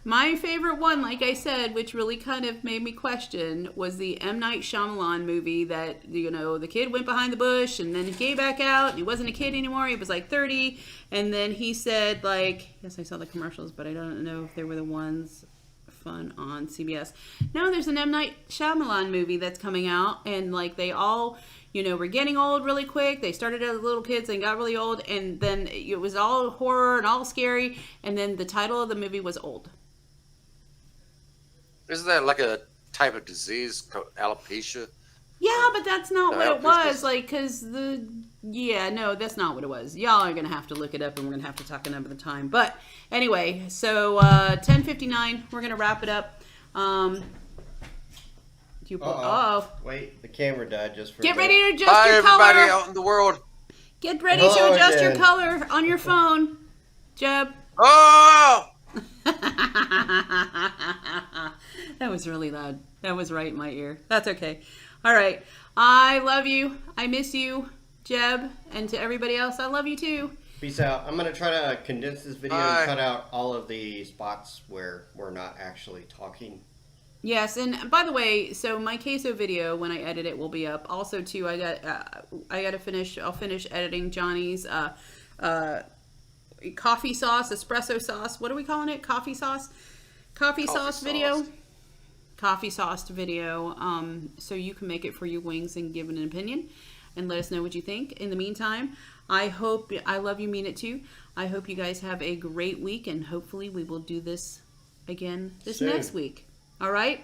my favorite one, like I said, which really kind of made me question, was the M. Night Shyamalan movie that, the kid went behind the bush and then he came back out and he wasn't a kid anymore. He was like 30. And then he said, yes, I saw the commercials, but I don't know if they were the ones fun on CBS. No, there's an M. Night Shyamalan movie that's coming out, and they all, were getting old really quick. They started as little kids and got really old, and then it was all horror and all scary, and then the title of the movie was Old. Isn't that like a type of disease called alopecia? Yeah, but that's not No, what it was. alopecia. No, that's not what it was. Y'all are going to have to look it up, and we're going to have to talk another time. But anyway, so 10:59, we're going to wrap it up. Wait, the camera died just for Get a minute. ready to adjust Hi, your everybody color. out in the world. Get ready to adjust your again. color on your phone, Jeb. Oh! That was really loud. That was right in my ear. That's okay. All right. I love you. I miss you, Jeb. And to everybody else, I love you too. Peace out. I'm going to try to condense this video Bye. and cut out all of the spots where we're not actually talking. Yes, and by the way, so my queso video, when I edit it, will be up. Also, too, I got to finish. I'll finish editing Johnny's coffee sauce, espresso sauce. What are we calling it? Coffee sauce. Coffee sauce video. Coffee sauce video. So you can make it for your wings and give an opinion, and let us know what you think. In the meantime, I love you, mean it too. I hope you guys have a great week, and hopefully we will do this again Soon. next week. All right.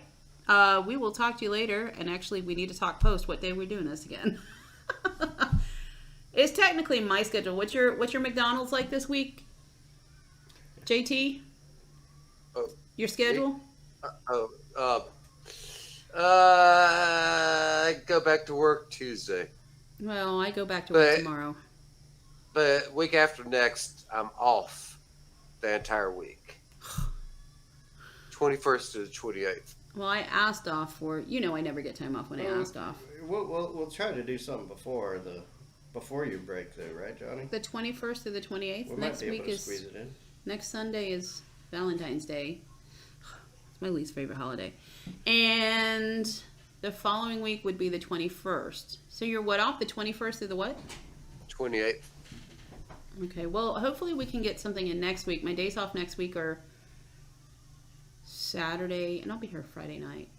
We will talk to you later. And actually, we need to talk post what day we're doing this again. It's technically my schedule. What's your McDonald's like this week, JT? Your schedule? I go back to work Tuesday. Well, I go back to work tomorrow. But week after next, I'm off the entire week. 21st to the 28th. Well, I asked off for. I never get time off when I asked off. We'll try to do something before you break, though, right, Johnny? The 21st to the 28th. We Next might be week able to is squeeze it in. next Sunday is Valentine's Day. It's my least favorite holiday. And the following week would be the 21st. So you're what off the 21st to the what? 28th. Okay. Well, hopefully we can get something in next week. My days off next week are Saturday, and I'll be here Friday night.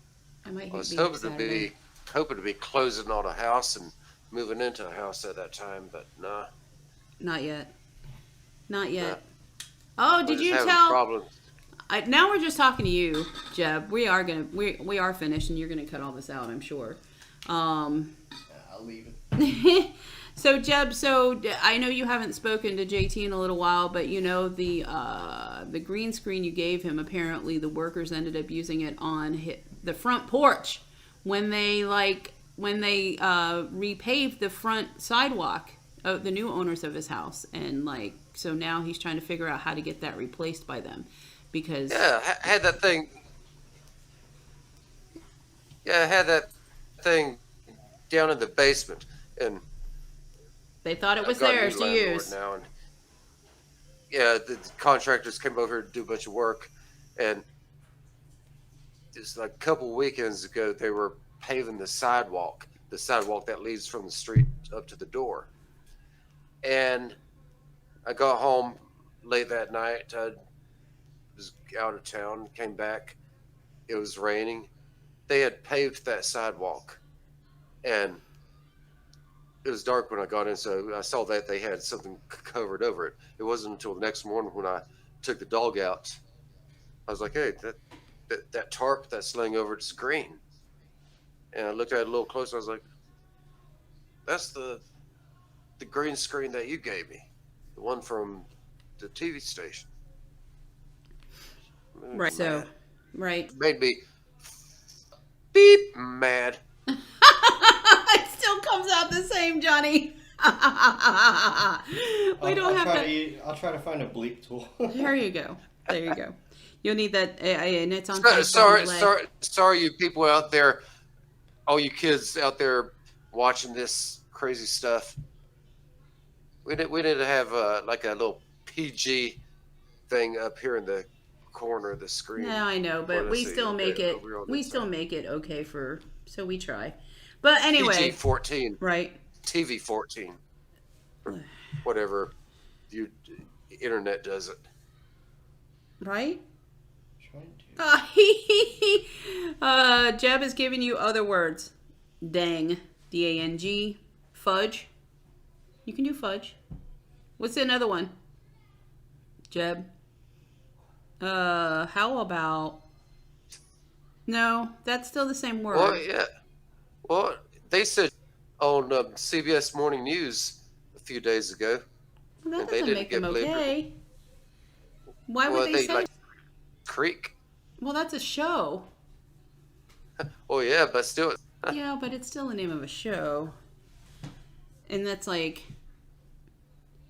I might I was be hoping Saturday. to be closing on a house and moving into a house at that time, but nah. Not yet. Not yet. Nah. Oh, did We're you just having tell? problems. Now we're just talking to you, Jeb. We are finished, and you're gonna cut all this out, I'm sure. I'll leave it. So Jeb, I know you haven't spoken to JT in a little while, but the green screen you gave him, apparently the workers ended up using it on the front porch when they repaved the front sidewalk of the new owners of his house, and so now he's trying to figure out how to get that replaced by them because I had that thing. Yeah, I had that thing down in the basement, and they thought it was I've got a new theirs to landlord use. now, and the contractors came over to do a bunch of work, and just like a couple weekends ago, they were paving the sidewalk that leads from the street up to the door. And I got home late that night. I was out of town, came back. It was raining. They had paved that sidewalk, and it was dark when I got in, so I saw that they had something covered over it. It wasn't until the next morning when I took the dog out. I was like, hey, that tarp that's laying over it's green. And I looked at it a little closer. I was like, that's the green screen that you gave me, the one from the TV station. Right. So Right. Made me beep mad. It still comes out the same, Johnny. We don't have to. I'll try to find a bleep tool. There you go. There you go. You'll need that, and it's on. Sorry, you people out there, all you kids out there watching this crazy stuff. We need to have like a little PG thing up here in the corner of the screen. No, I know, but we still make it. We still make it okay for. So we try. But anyway, PG-14, right? TV 14, or whatever. Internet does it. Right? Trying to. Jeb is giving you other words. Dang. D-A-N-G. Fudge. You can do fudge. What's another one? Jeb. How about... No, that's still the same word. Well, yeah. Well, they said on CBS Morning News a few days ago. Well, that and they doesn't didn't make them get believed. okay. Why would they say... like Creek. Well, that's a show. Oh yeah, but still. Yeah, but it's still the name of a show. And that's like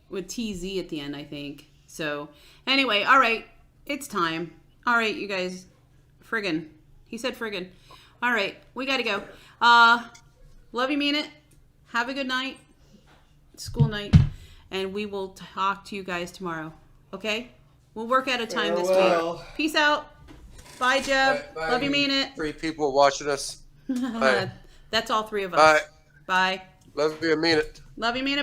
with TZ at the end, I think. So, anyway, all right. It's time. All right, you guys. Friggin'. He said friggin'. All right, we got to go. Love you, mean it. Have a good night. School night. And we will talk to you guys tomorrow. Okay? We'll work out a time this Farewell. week. Peace out. Bye, Jeb. Bye. Love you, mean it. 3 people watching us. Bye. That's all 3 of us. Bye. Bye. Love you a minute. Love you, mean it.